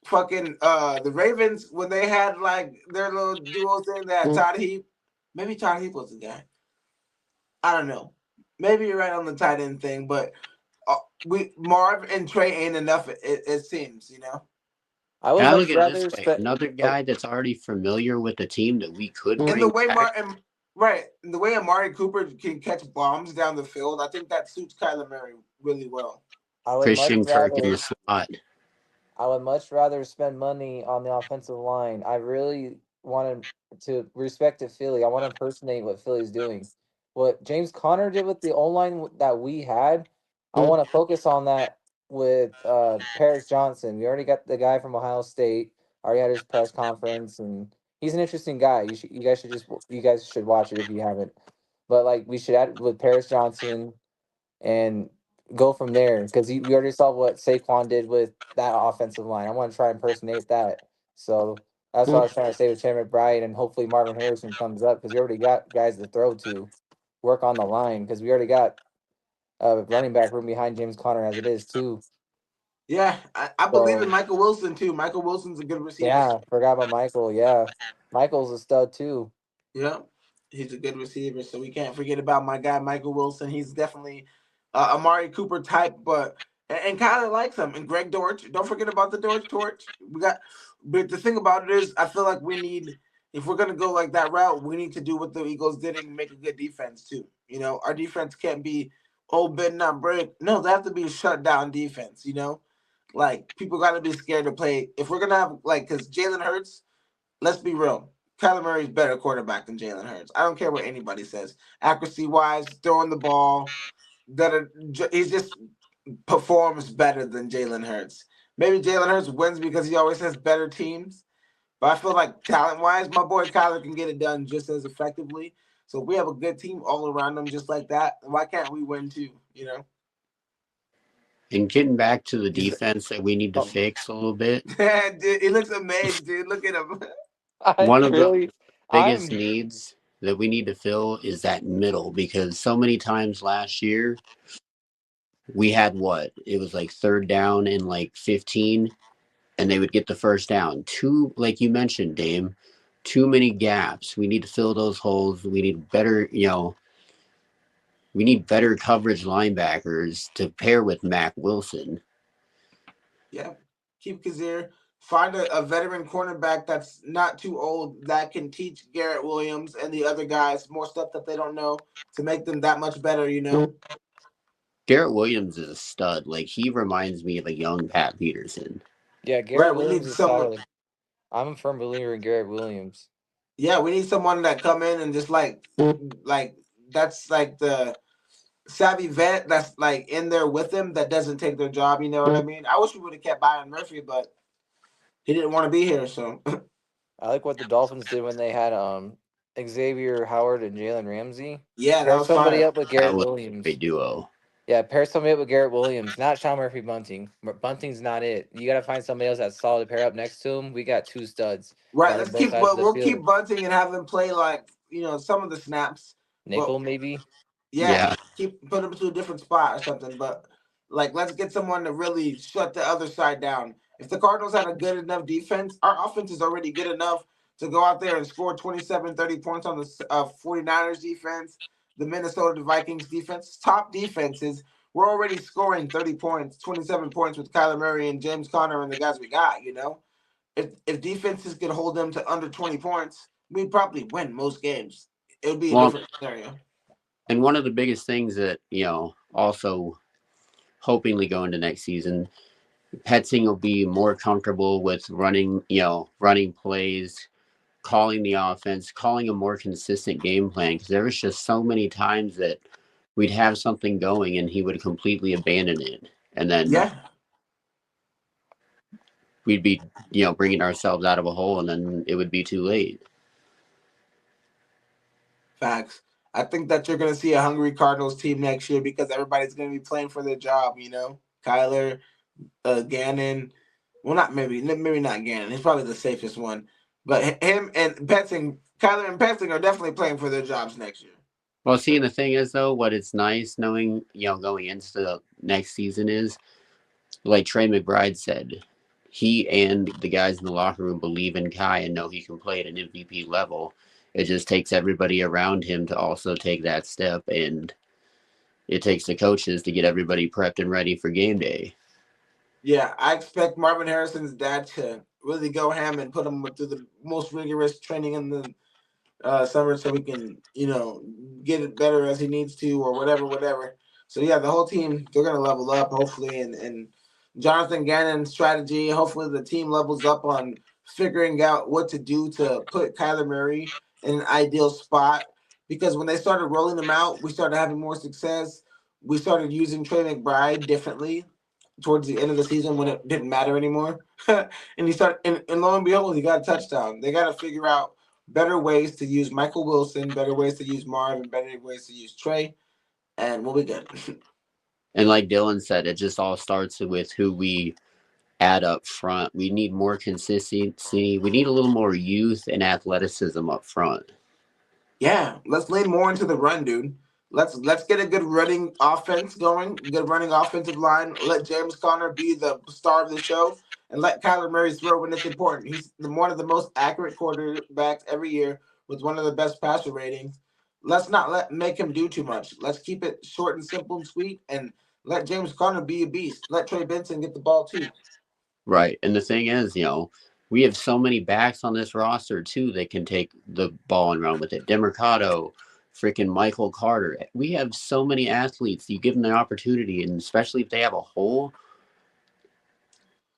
fucking the Ravens when they had like their little duo thing that Todd Heap. Maybe Todd Heap was the guy. I don't know. Maybe you're right on the tight end thing, but we Marv and Trey ain't enough. It seems, you know. I would And I much look at it rather this way: spend. another guy that's already familiar with the team that we could And the bring way back. in the way Amari Cooper can catch bombs down the field, I think that suits Kyler Murray really well. I would much Christian Kirk in rather. the slot. I would much rather spend money on the offensive line. I really wanted to respect to Philly. I want to impersonate what Philly's doing. What James Conner did with the O line that we had, I want to focus on that with Paris Johnson. We already got the guy from Ohio State. Already had his press conference, and he's an interesting guy. You guys should watch it if you haven't. But like we should add with Paris Johnson and go from there because we already saw what Saquon did with that offensive line. I want to try and impersonate that. So that's what I was trying to say with Chandler McBride, and hopefully Marvin Harrison comes up because we already got guys to throw to, work on the line because we already got a running back room behind James Conner as it is too. Yeah, I believe in So Michael Wilson too. Michael Wilson's a good receiver. yeah, forgot about Michael. Yeah, Michael's a stud too. Yeah, he's a good receiver, so we can't forget about my guy Michael Wilson. He's definitely Amari Cooper type, but and Kyler likes him. And Greg Dortch, don't forget about the Dortch torch. We got, but the thing about it is, I feel like we need, if we're gonna go like that route, we need to do what the Eagles did and make a good defense too. You know, our defense can't be bend not break. No, they have to be a shut down defense. You know, like people got to be scared to play. If we're gonna have like, because Jalen Hurts, let's be real. Kyler Murray's better quarterback than Jalen Hurts. I don't care what anybody says. Accuracy wise, throwing the ball, he just performs better than Jalen Hurts. Maybe Jalen Hurts wins because he always has better teams. But I feel like talent wise, my boy Kyler can get it done just as effectively. So if we have a good team all around him just like that, why can't we win too? You know? And getting back to the defense that we need to fix a little bit. Dude, he looks amazed, dude. Look at him. One of the biggest needs that we need to fill is that middle, because so many times last year we had it was like third down and like 15, and they would get the first down. Like you mentioned, Dame, too many gaps. We need to fill those holes. We need better, we need better coverage linebackers to pair with Mac Wilson. Yeah. Keep Kazir. Find a veteran cornerback that's not too old that can teach Garrett Williams and the other guys more stuff that they don't know to make them that much better, you know? Garrett Williams is a stud. Like, he reminds me of a young Pat Peterson. Yeah, Garrett We Williams need is someone. solid. I'm a firm believer in Garrett Williams. Yeah, we need someone that come in and just like that's like the savvy vet that's like in there with him that doesn't take their job. You know what I mean? I wish we would have kept Byron Murphy, but he didn't want to be here. So I like what the Dolphins did when they had Xavier Howard and Jalen Ramsey. yeah, that Pair was somebody fire. up with That Garrett was Williams. a duo. Yeah, pair somebody up with Garrett Williams, not Sean Murphy Bunting. Bunting's not it. You got to find somebody else that's solid to pair up next to him. We got two studs. Right. Got both sides of the We'll field. keep bunting and have him play like some of the snaps. Nickel, But maybe. yeah, put him to a different spot or something. But like, let's get someone to really shut the other side down. If the Cardinals had a good enough defense, our offense is already good enough to go out there and score 27, 30 points on the 49ers defense, the Minnesota Vikings defense, top defenses. We're already scoring 30 points, 27 points with Kyler Murray and James Conner and the guys we got, If defenses could hold them to under 20 points, we'd probably win most games. It would be a different scenario. And one of the biggest things that, also hopingly go into next season, Petzing will be more comfortable with running plays, calling the offense, calling a more consistent game plan, because there was just so many times that we'd have something going and he would completely abandon it. and then we'd be, bringing ourselves out of a hole, and then it would be too late. Facts. I think that you're going to see a hungry Cardinals team next year because everybody's going to be playing for their job. Kyler, Gannon. Well, maybe not Gannon. He's probably the safest one, but him and Petzing, Kyler and Petzing are definitely playing for their jobs next year. Well, see, the thing is, though, what it's nice knowing, going into the next season is, like Trey McBride said, he and the guys in the locker room believe in Kai and know he can play at an MVP level. It just takes everybody around him to also take that step, and it takes the coaches to get everybody prepped and ready for game day. Yeah, I expect Marvin Harrison's dad to really go ham and put him through the most rigorous training in the summer so we can, get it better as he needs to or whatever. So, yeah, the whole team, they're going to level up, hopefully. And Jonathan Gannon's strategy, hopefully the team levels up on figuring out what to do to put Kyler Murray in an ideal spot. Because when they started rolling him out, we started having more success. We started using Trey McBride differently towards the end of the season when it didn't matter anymore. And he started, and lo and behold, he got a touchdown. They got to figure out better ways to use Michael Wilson, better ways to use Marv, and better ways to use Trey, and we'll be good. And like Dylan said, it just all starts with who we add up front. We need more consistency. We need a little more youth and athleticism up front. Yeah, let's lean more into the run, dude. Let's get a good running offense going, good running offensive line. Let James Conner be the star of the show, and let Kyler Murray throw when it's important. He's one of the most accurate quarterbacks every year with one of the best passer ratings. Let's not make him do too much. Let's keep it short and simple and sweet, and let James Conner be a beast. Let Trey Benson get the ball too. Right. And the thing is, we have so many backs on this roster, too, that can take the ball and run with it. Demercado, freaking Michael Carter. We have so many athletes. You give them the opportunity, and especially if they have a hole,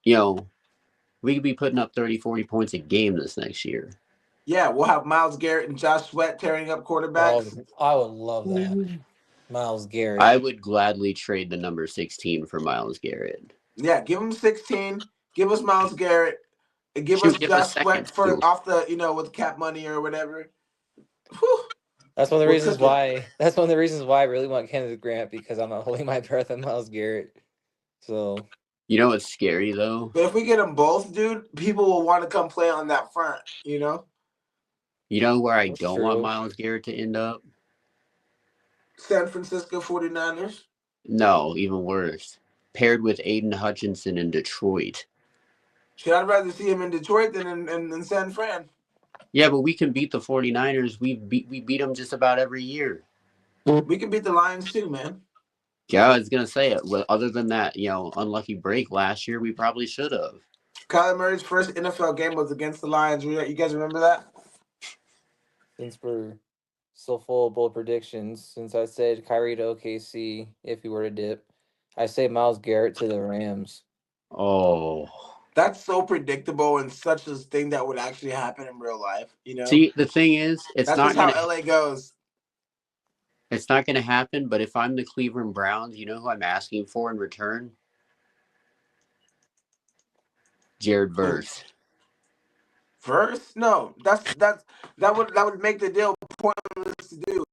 we could be putting up 30, 40 points a game this next year. Yeah, we'll have Myles Garrett and Josh Sweat tearing up quarterbacks. Oh, I would love that. Myles Garrett. I would gladly trade the number 16 for Myles Garrett. Yeah, give him 16. Give us Myles Garrett. Give us Josh Sweat for off the, with cap money or whatever. Whew. That's one of the reasons why. That's one of the reasons why I really want Kenneth Grant, because I'm not holding my breath on Myles Garrett. So. You know what's scary though? But if we get them both, dude, people will want to come play on that front. You know where I don't want Myles Garrett to end up? San Francisco 49ers. No, even worse. Paired with Aiden Hutchinson in Detroit. Should I rather see him in Detroit than in San Fran? Yeah, but we can beat the 49ers. We beat them just about every year. We can beat the Lions too, man. Yeah, I was going to say it. Well, other than that, unlucky break last year, we probably should have. Kyler Murray's first NFL game was against the Lions. You guys remember that? Since we're so full of bold predictions, since I said Kyrie to OKC if he were to dip, I say Myles Garrett to the Rams. Oh. That's so predictable and such a thing that would actually happen in real life, See, the thing is, that's not how LA goes. It's not going to happen, but if I'm the Cleveland Browns, you know who I'm asking for in return? Jared Verse. Verse? No, that would make the deal pointless to do.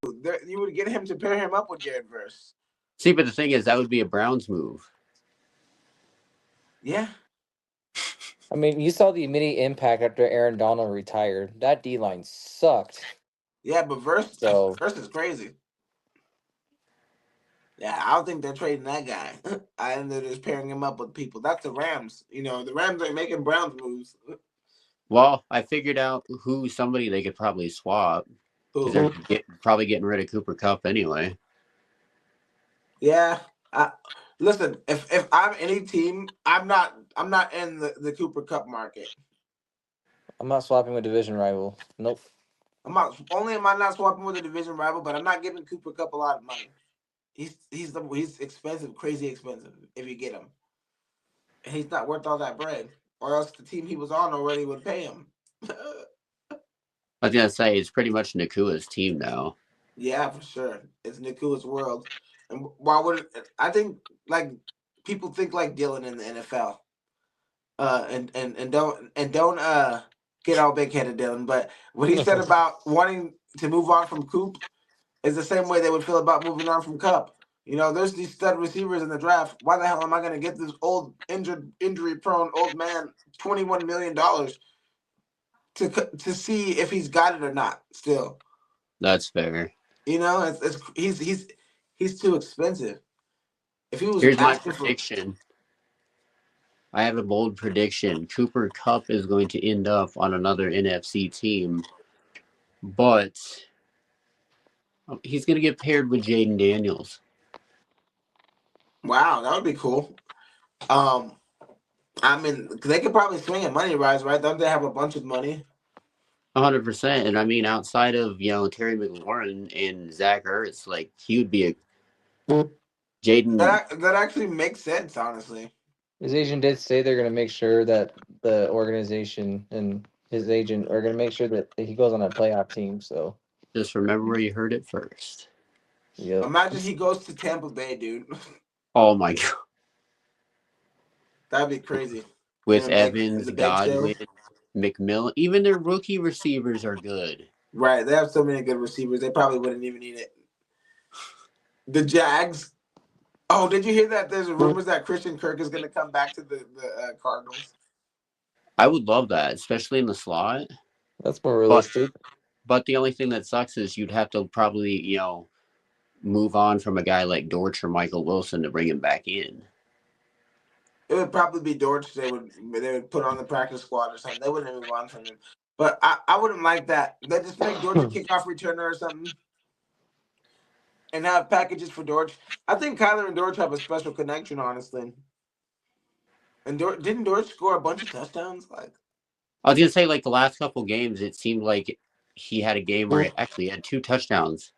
You would get him to pair him up with Jared Verse. See, but the thing is, that would be a Browns move. Yeah. I mean, you saw the immediate impact after Aaron Donald retired. That D-line sucked. Yeah, but Verse is crazy. Yeah, I don't think they're trading that guy. I think they're just pairing him up with people. That's the Rams. The Rams ain't making Browns moves. Well, I figured out somebody they could probably swap. Because they're probably getting rid of Cooper Kupp anyway. Yeah. Listen, if I'm any team, I'm not in the Cooper Kupp market. I'm not swapping with division rival. Nope. Am I not swapping with a division rival, but I'm not giving Cooper Kupp a lot of money. He's expensive, crazy expensive if you get him. And he's not worth all that bread, or else the team he was on already would pay him. I was gonna say it's pretty much Nakua's team now. Yeah, for sure. It's Nakua's world. And why would I think people think like Dylan in the NFL. And don't get all big headed, Dylan. But what he said about wanting to move on from Coop is the same way they would feel about moving on from Cup. You know, there's these stud receivers in the draft. Why the hell am I going to get this old, injury prone old man $21 million to see if he's got it or not? Still, That's fair. you know, he's too expensive. If he was Here's my asking for, prediction. I have a bold prediction. Cooper Kupp is going to end up on another NFC team, but he's going to get paired with Jaden Daniels. wow, that would be cool. I mean, they could probably swing at money rise, right? Don't they have a bunch of money? 100%. And I mean, outside of, Terry McLaurin and Zach Ertz, like, he would be a Jaden. That actually makes sense, honestly. His agent did say they're going to make sure that the organization and his agent are going to make sure that he goes on a playoff team. So Just remember where you heard it first. yeah, Imagine he goes to Tampa Bay, dude. Oh, my God. That'd be crazy. With And Evans, the big show. Godwin, McMillan. Even their rookie receivers are good. Right. They have so many good receivers. They probably wouldn't even need it. The Jags. Oh, did you hear that? There's rumors that Christian Kirk is going to come back to the Cardinals. I would love that, especially in the slot. that's more realistic. But the only thing that sucks is you'd have to probably, move on from a guy like Dortch or Michael Wilson to bring him back in. It would probably be Dortch. They would put on the practice squad or something. They wouldn't move on from him. But I wouldn't like that. They just make Dortch a kickoff returner or something, and have packages for Dortch. I think Kyler and Dortch have a special connection, honestly. And didn't Dortch score a bunch of touchdowns? Like, I was going to say, like, the last couple games, it seemed like he had a game where he actually had 2 touchdowns.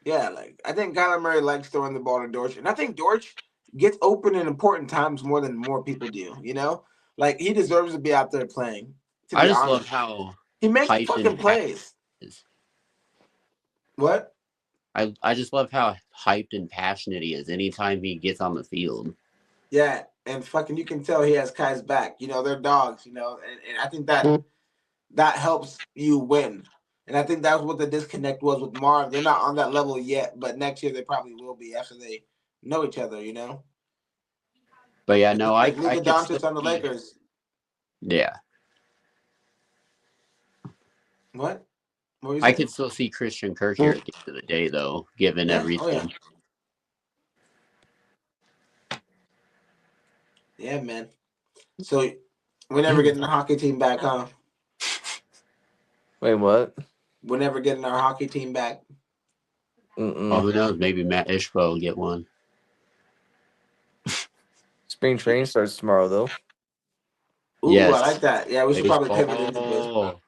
yeah, like I think Kyler Murray likes throwing the ball to Dortch, and I think Dortch gets open in important times more people do. You know, like he deserves to be out there playing. To I be just honest, love how he makes hyped fucking and plays. is. What? I just love how hyped and passionate he is anytime he gets on the field. Yeah, and fucking you can tell he has Kai's back. You know, they're dogs. You know, and I think that helps you win. And I think that's what the disconnect was with Marv. They're not on that level yet, but next year they probably will be after they know each other. You know. But yeah, no, I Luka could still Doncic on the see. Lakers. Yeah. What? What were you I saying? could still see Christian Kirk here at the end of the day, though, given everything. Yeah, man. So we're never getting the hockey team back, huh? Wait, what? We're never getting our hockey team back. Oh, who knows? Maybe Matt Ishbel will get one. Spring training starts tomorrow, though. Ooh, Yes. I like that. Yeah, we should probably pivot into Baseball. baseball.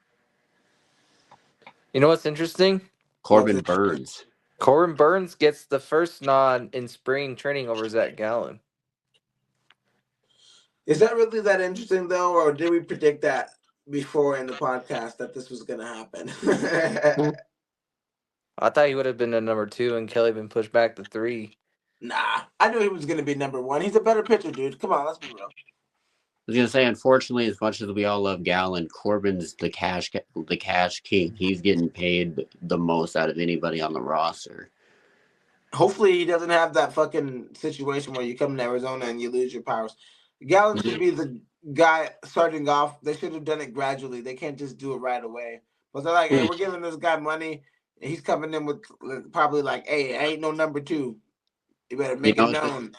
You know what's interesting? Corbin Burns. Corbin Burns gets the first nod in spring training over Zach Gallen. Is that really that interesting, though, or did we predict that before in the podcast that this was going to happen? I thought he would have been a number 2 and Kelly been pushed back to 3. Nah, I knew he was going to be number 1. He's a better pitcher, dude. Come on, let's be real. I was gonna say, unfortunately, as much as we all love Gallen, Corbin's the cash king. He's getting paid the most out of anybody on the roster. Hopefully, he doesn't have that fucking situation where you come to Arizona and you lose your powers. Gallen should be the guy starting off. They should have done it gradually. They can't just do it right away. But they're like, hey, we're giving this guy money. And he's coming in with probably like, hey, I ain't no number 2. You better make it known.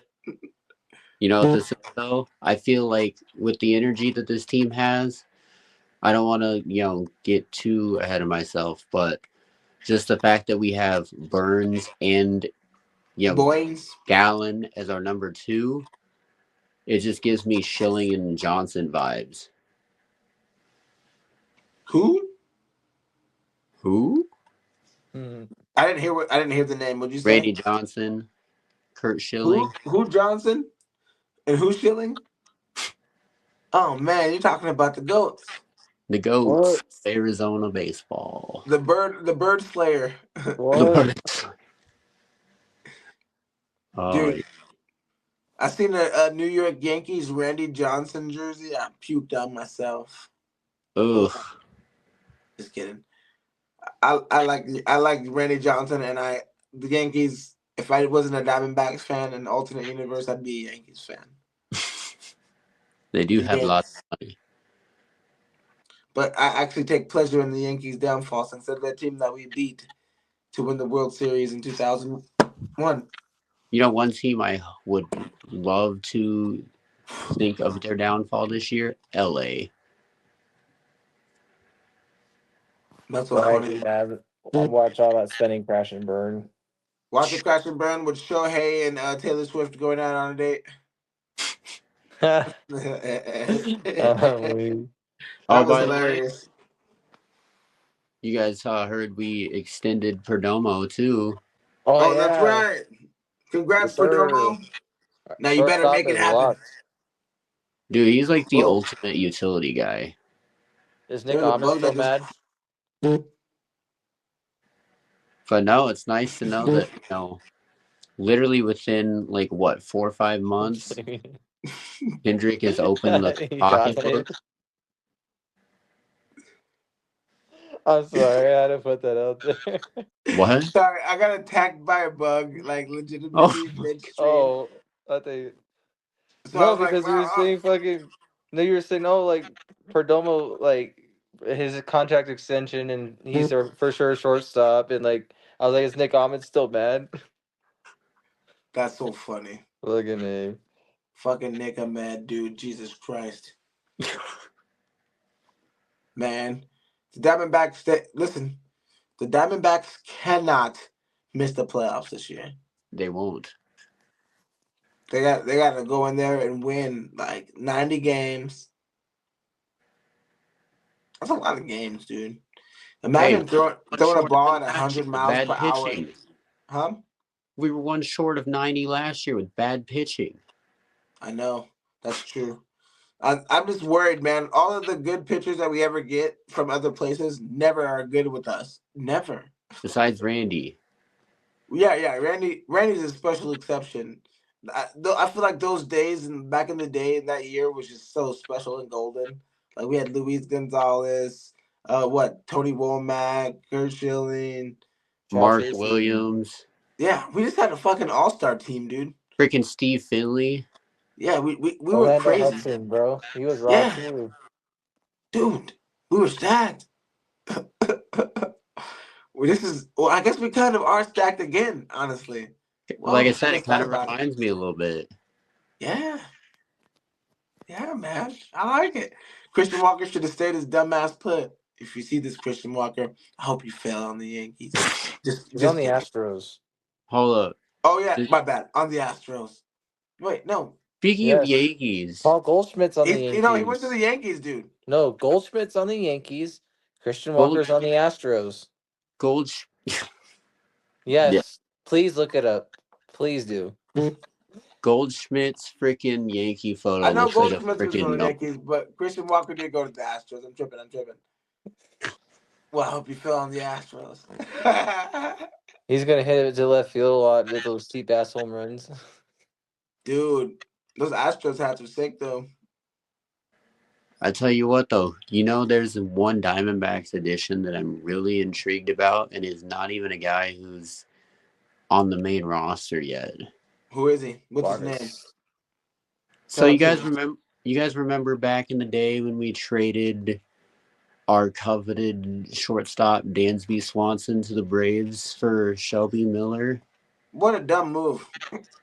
This is, though? I feel like with the energy that this team has, I don't want to, get too ahead of myself, but just the fact that we have Burns and, Boys. Gallen as our number 2, it just gives me Schilling and Johnson vibes. Who? I didn't hear the name. What'd you say? Randy Johnson, Kurt Schilling. Who Johnson? And who Schilling? Oh man, you're talking about the goats. The goats. What? Arizona baseball. The bird slayer. What? Dude, I seen a New York Yankees Randy Johnson jersey. I puked on myself. Ugh. Just kidding. I like Randy Johnson, and the Yankees. If I wasn't a Diamondbacks fan in alternate universe, I'd be a Yankees fan. They do The have lots Yanks. of money. But I actually take pleasure in the Yankees' downfall since they're the team that we beat to win the World Series in 2001. You know, one team I would love to think of their downfall this year, LA. That's so Right, funny. yeah. Watch all that spending crash and burn. Watch it crash and burn with Shohei and Taylor Swift going out on a date. Oh, That was By the way, hilarious. you guys heard we extended Perdomo too. Oh, that's yeah. right. Congrats, Yes, sir. Perdomo. Now you better Shortstop make it is happen. locked. Dude, he's like the Whoa. ultimate utility guy. Is Nick There's a Ahmed bug still that just. mad? But no, it's nice to know that, literally within like what, 4 or 5 months, Hendrick has opened the He got pocketbook. it. I'm sorry, I had to put that out there. What? Sorry, I got attacked by a bug, like Oh, legitimately midstream. Oh, I think So I no, was like, because you were wow. saying fucking. No, you were saying like Perdomo, like his contract extension, and he's a for sure shortstop, and like I was like, is Nick Ahmed still mad? That's so funny. Look at me. Fucking Nick Ahmed, dude. Jesus Christ. Man. The Diamondbacks, listen, the Diamondbacks cannot miss the playoffs this year. they won't. They got to go in there and win like 90 games. That's a lot of games, dude. Imagine throwing a ball at 100 miles per Bad hour. pitching. Huh? We were one short of 90 last year with bad pitching. I know. That's true. I'm just worried, man. All of the good pitchers that we ever get from other places never are good with us. Never. Besides Randy. Yeah. Randy's a special exception. I feel like those days and back in the day in that year was just so special and golden. Like we had Luis Gonzalez, Tony Womack, Kurt Schilling, Chad Mark Tracy. Williams. Yeah, we just had a fucking all-star team, dude. Freaking Steve Finley. Yeah, we were Orlando crazy. Hudson, bro. He was raw too. Dude, we were stacked. I guess we kind of are stacked again, honestly. Like I Whoa, said, I it just kind thought of about it. reminds me a little bit. Yeah, man, I like it. Christian Walker should have stayed his dumbass put. If you see this, Christian Walker, I hope you fail on the Yankees. He's on the Astros. Hold up. Oh yeah, my bad. On the Astros. Wait, no. Speaking of Yankees, Paul Goldschmidt's on the Yankees. He went to the Yankees, dude. No, Goldschmidt's on the Yankees. Christian Gold- Walker's on the Astros. Gold. Yes. Yeah. Please look it up. Please do. Goldschmidt's freaking Yankee photo I know looks like a Goldschmidt was on freaking the no. Yankees, but Christian Walker did go to the Astros. I'm tripping. Well, I hope you fell on the Astros. He's gonna hit it to left field a lot with those deep ass home runs. Dude, those Astros hats are sick though. I tell you what, though, there's one Diamondbacks edition that I'm really intrigued about, and is not even a guy who's on the main roster yet. Who is he? What's his name? So you guys remember back in the day when we traded our coveted shortstop Dansby Swanson to the Braves for Shelby Miller? What a dumb move.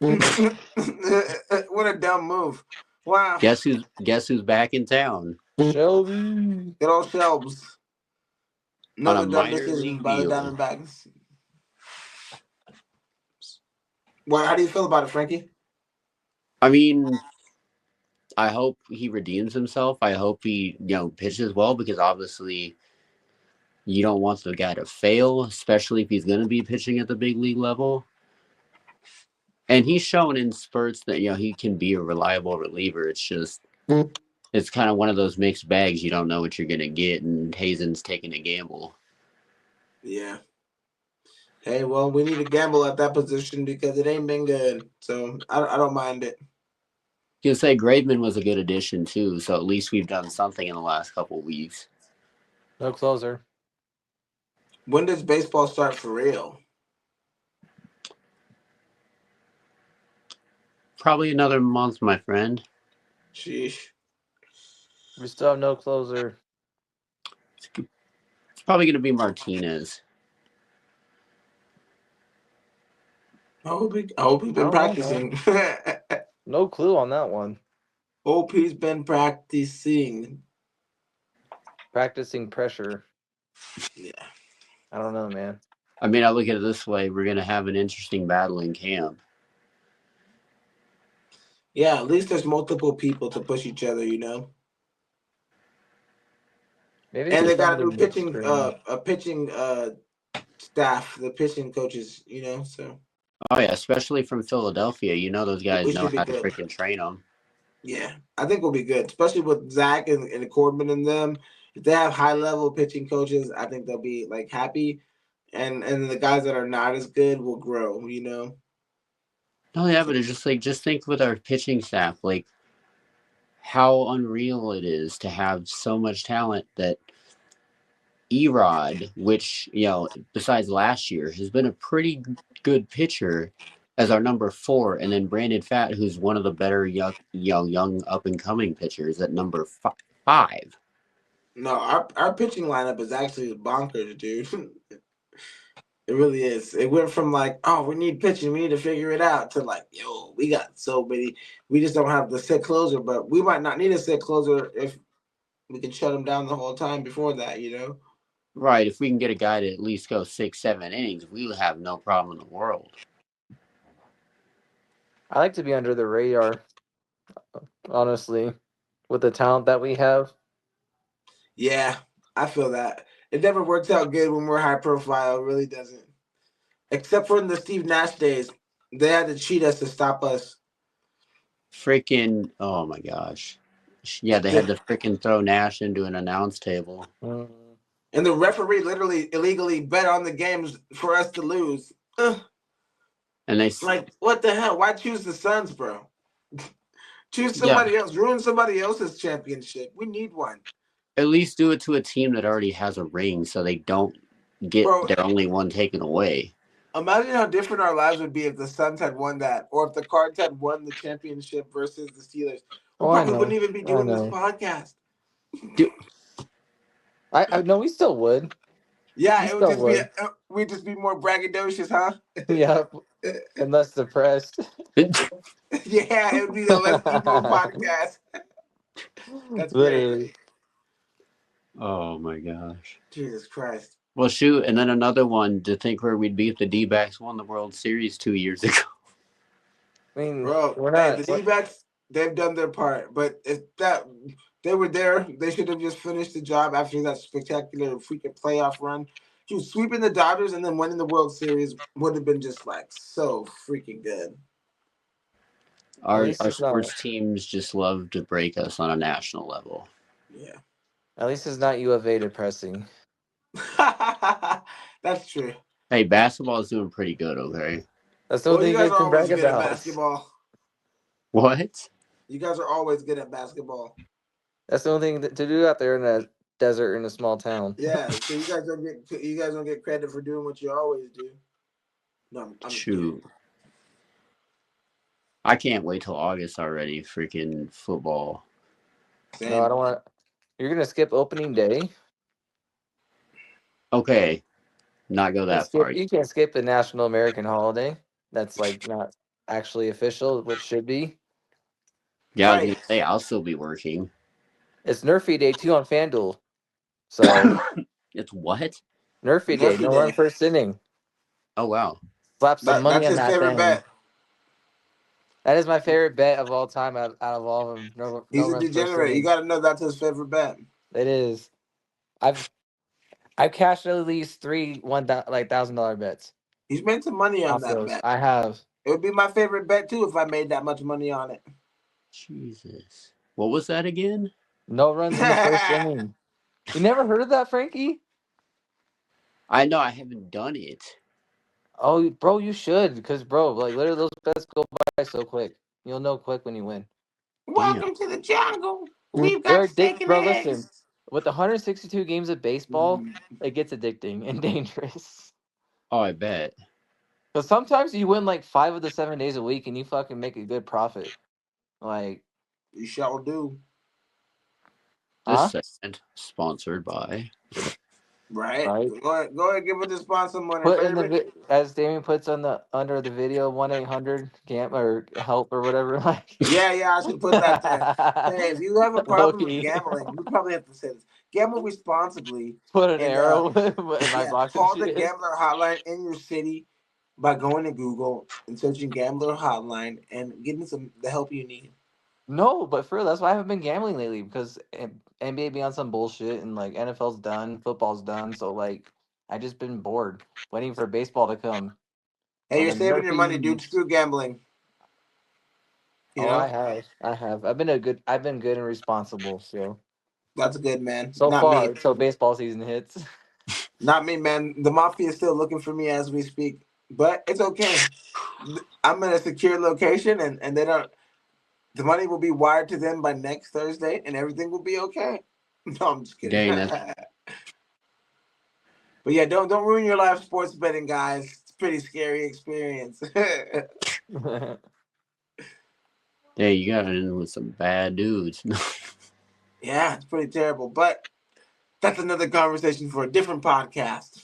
What a dumb move. Wow. Guess who's back in town? Shelby. Good old Shelbs. On a Another dumb minor decision league by the deal. Diamondbacks. Well, how do you feel about it, Frankie? I mean, I hope he redeems himself. I hope he, pitches well, because obviously you don't want the guy to fail, especially if he's going to be pitching at the big league level. And he's shown in spurts that, he can be a reliable reliever. It's just, it's kind of one of those mixed bags. You don't know what you're going to get, and Hazen's taking a gamble. Yeah. Hey, well, we need to gamble at that position because it ain't been good. So I don't mind it. You could say Graveman was a good addition too, so at least we've done something in the last couple of weeks. No closer. When does baseball start for real? Probably another month, my friend. Sheesh. We still have no closer. It's probably going to be Martinez. I hope he's been I don't practicing. No clue on that one. Hope he's been practicing. Practicing pressure. Yeah. I don't know, man. I mean, I look at it this way: we're going to have an interesting battle in camp. Yeah, at least there's multiple people to push each other, you know. Maybe And do they some got of a the new pitching staff, the pitching coaches, you know. So Oh yeah, especially from Philadelphia. You know those guys we know should be how to good. freaking train them. Yeah, I think we'll be good, especially with Zach and Corbin and them. If they have high level pitching coaches, I think they'll be like happy, and the guys that are not as good will grow, you know. Oh yeah, but it's just like just think with our pitching staff, like how unreal it is to have so much talent that Erod, which besides last year, has been a pretty good pitcher as our number 4, and then Brandon Pfaadt, who's one of the better young up and coming pitchers at number 5. No, our pitching lineup is actually bonkers, dude. It really is. It went from like, oh, we need pitching, we need to figure it out, to like, yo, we got so many. We just don't have the set closer, but we might not need a set closer if we can shut them down the whole time before that, you know? Right, if we can get a guy to at least go 6-7 innings, we'll have no problem in the world. I like to be under the radar, honestly, with the talent that we have. Yeah, I feel that. It never works out good when we're high profile. It really doesn't. Except for in the Steve Nash days. They had to cheat us to stop us. Freaking, oh my gosh. Yeah, they had to freaking throw Nash into an announce table. And the referee literally illegally bet on the games for us to lose. And they like, what the hell? Why choose the Suns, bro? Choose somebody else. Ruin somebody else's championship. We need one. At least do it to a team that already has a ring so they don't get their only one taken away. Imagine how different our lives would be if the Suns had won that, or if the Cards had won the championship versus the Steelers. We probably wouldn't even be doing this podcast. I know we still would. Yeah, it would just be we'd just be more braggadocious, huh? Yeah, and less depressed. Yeah, it would be the less emo podcast. That's literally great. Oh my gosh. Jesus Christ. Well, shoot, and then another one to think where we'd be if the D-backs won the World Series 2 years ago. I mean, bro, the D-backs, they've done their part, but if that they were there, they should have just finished the job after that spectacular freaking playoff run. Dude, sweeping the Dodgers and then winning the World Series would have been just like so freaking good. Our sports teams just love to break us on a national level. Yeah. At least it's not U of A depressing. That's true. Hey, basketball is doing pretty good, okay? That's the only thing you guys can brag about. At basketball. What? You guys are always good at basketball. That's the only thing to do out there in a desert in a small town. Yeah, so you guys don't get credit for doing what you always do. No, I'm Shoot. I can't wait till August already. Freaking football. Same. No, I don't want. You're gonna skip opening day. Okay, not go that far. You can't skip the National American holiday. That's like not actually official, which should be. Yeah, I was gonna say I'll still be working. It's Nerfy Day too on FanDuel. So it's what? Nerfy Day. No run first inning. Oh wow. Slap some money on that. That's his favorite bet. That is my favorite bet of all time out of all of them. He's a degenerate. You got to know that's his favorite bet. It is. I've cashed at least $3 $1,000 bets. He's made some money on that bet. I have. It would be my favorite bet too if I made that much money on it. Jesus. What was that again? No runs in the first inning. You never heard of that, Frankie? I know. I haven't done it. Oh, bro, you should. Because, bro, like, literally those bets go by so quick. You'll know quick when you win. Welcome to the jungle. We've They're got steak and bro, eggs. listen. With 162 games of baseball, it gets addicting and dangerous. Oh, I bet. Because sometimes you win like 5 of the 7 days a week and you fucking make a good profit. Like, You shall do. This huh? segment sponsored by. Right? Right? Go ahead, give it the sponsor money, Put in baby. as Damien puts on the under the video 1-800 gam or help or whatever. Like, Yeah, I should put that there. Hey, if you have a problem with Loki, gambling, we probably have to say this. Gamble responsibly. put an And arrow in my box and call the shit. gambler hotline in your city by going to Google and searching gambler hotline and getting the help you need. No, but for real, that's why I haven't been gambling lately because NBA be on some bullshit and like NFL's done, football's done. So like, I just been bored waiting for baseball to come. Hey, On you're the saving your money, dude. Murphys. Screw gambling. You Oh, know? I have. I've been good and responsible. That's good, man. So Not me. far, until baseball season hits. Not me, man. The mafia is still looking for me as we speak. But it's okay. I'm in a secure location and they don't the money will be wired to them by next Thursday and everything will be okay. No, I'm just kidding. Dang, that's But yeah, don't ruin your life sports betting, guys. It's a pretty scary experience. Hey, you got in with some bad dudes. Yeah, it's pretty terrible. But that's another conversation for a different podcast.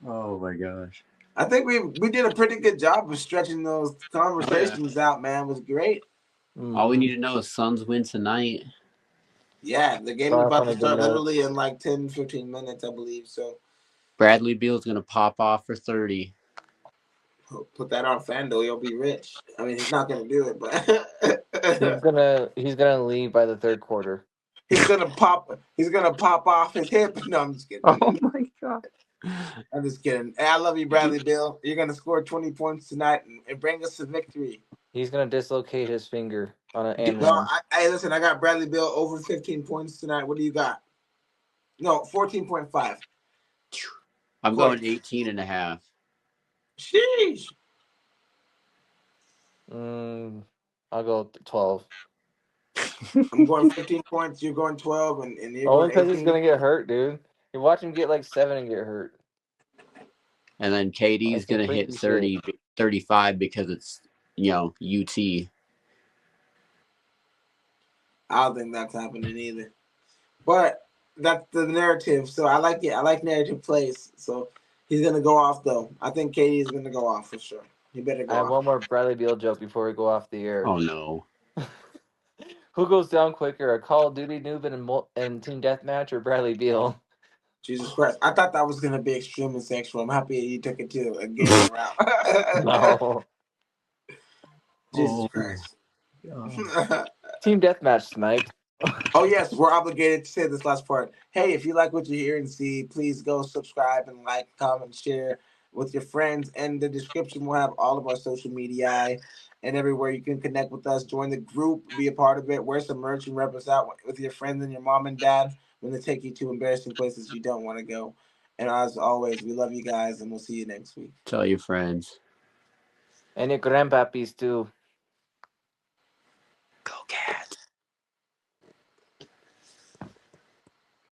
Oh my gosh. I think we did a pretty good job of stretching those conversations out, man. It was great. All we need to know is Suns win tonight. Yeah, the game is Start off about on to a good start note. literally in like 10, 15 minutes, I believe. So Bradley Beal's gonna pop off for 30. put that on FanDuel, you'll be rich. I mean, he's not going to do it, but He's gonna leave by the third quarter. he's gonna pop off his hip. No, I'm just kidding. Oh my god. I'm just kidding. Hey, I love you, Bradley Bill. You're gonna score 20 points tonight and bring us a victory. He's gonna dislocate his finger on an and No, one. hey, listen, I got Bradley Bill over 15 points tonight. What do you got? No, 14.5. I'm going 18 and a half. Sheesh. I'll go 12. I'm going 15 points. You're going 12, and you're Only going because he's 18. gonna get hurt, dude. You watch him get like 7 and get hurt. And then KD's Like gonna hit 30, 35 because it's UT. I don't think that's happening either. But that's the narrative. So I like it. I like narrative plays. So he's gonna go off though. I think KD is gonna go off for sure. He better go I have off. one more Bradley Beal joke before we go off the air. Oh no. Who goes down quicker, a Call of Duty noob in Team Deathmatch or Bradley Beal? Jesus Christ. I thought that was gonna be extremely sexual. I'm happy you took it to a gaming route. No. Jesus Christ. Team Deathmatch tonight. Oh yes, we're obligated to say this last part. Hey, if you like what you hear and see, please go subscribe and like, comment, share with your friends. And the description will have all of our social media and everywhere you can connect with us. Join the group, be a part of it, wear some merch and rep us out with your friends and your mom and dad when they take you to embarrassing places you don't want to go. And as always, we love you guys and we'll see you next week. Tell your friends. And your grandpappies too.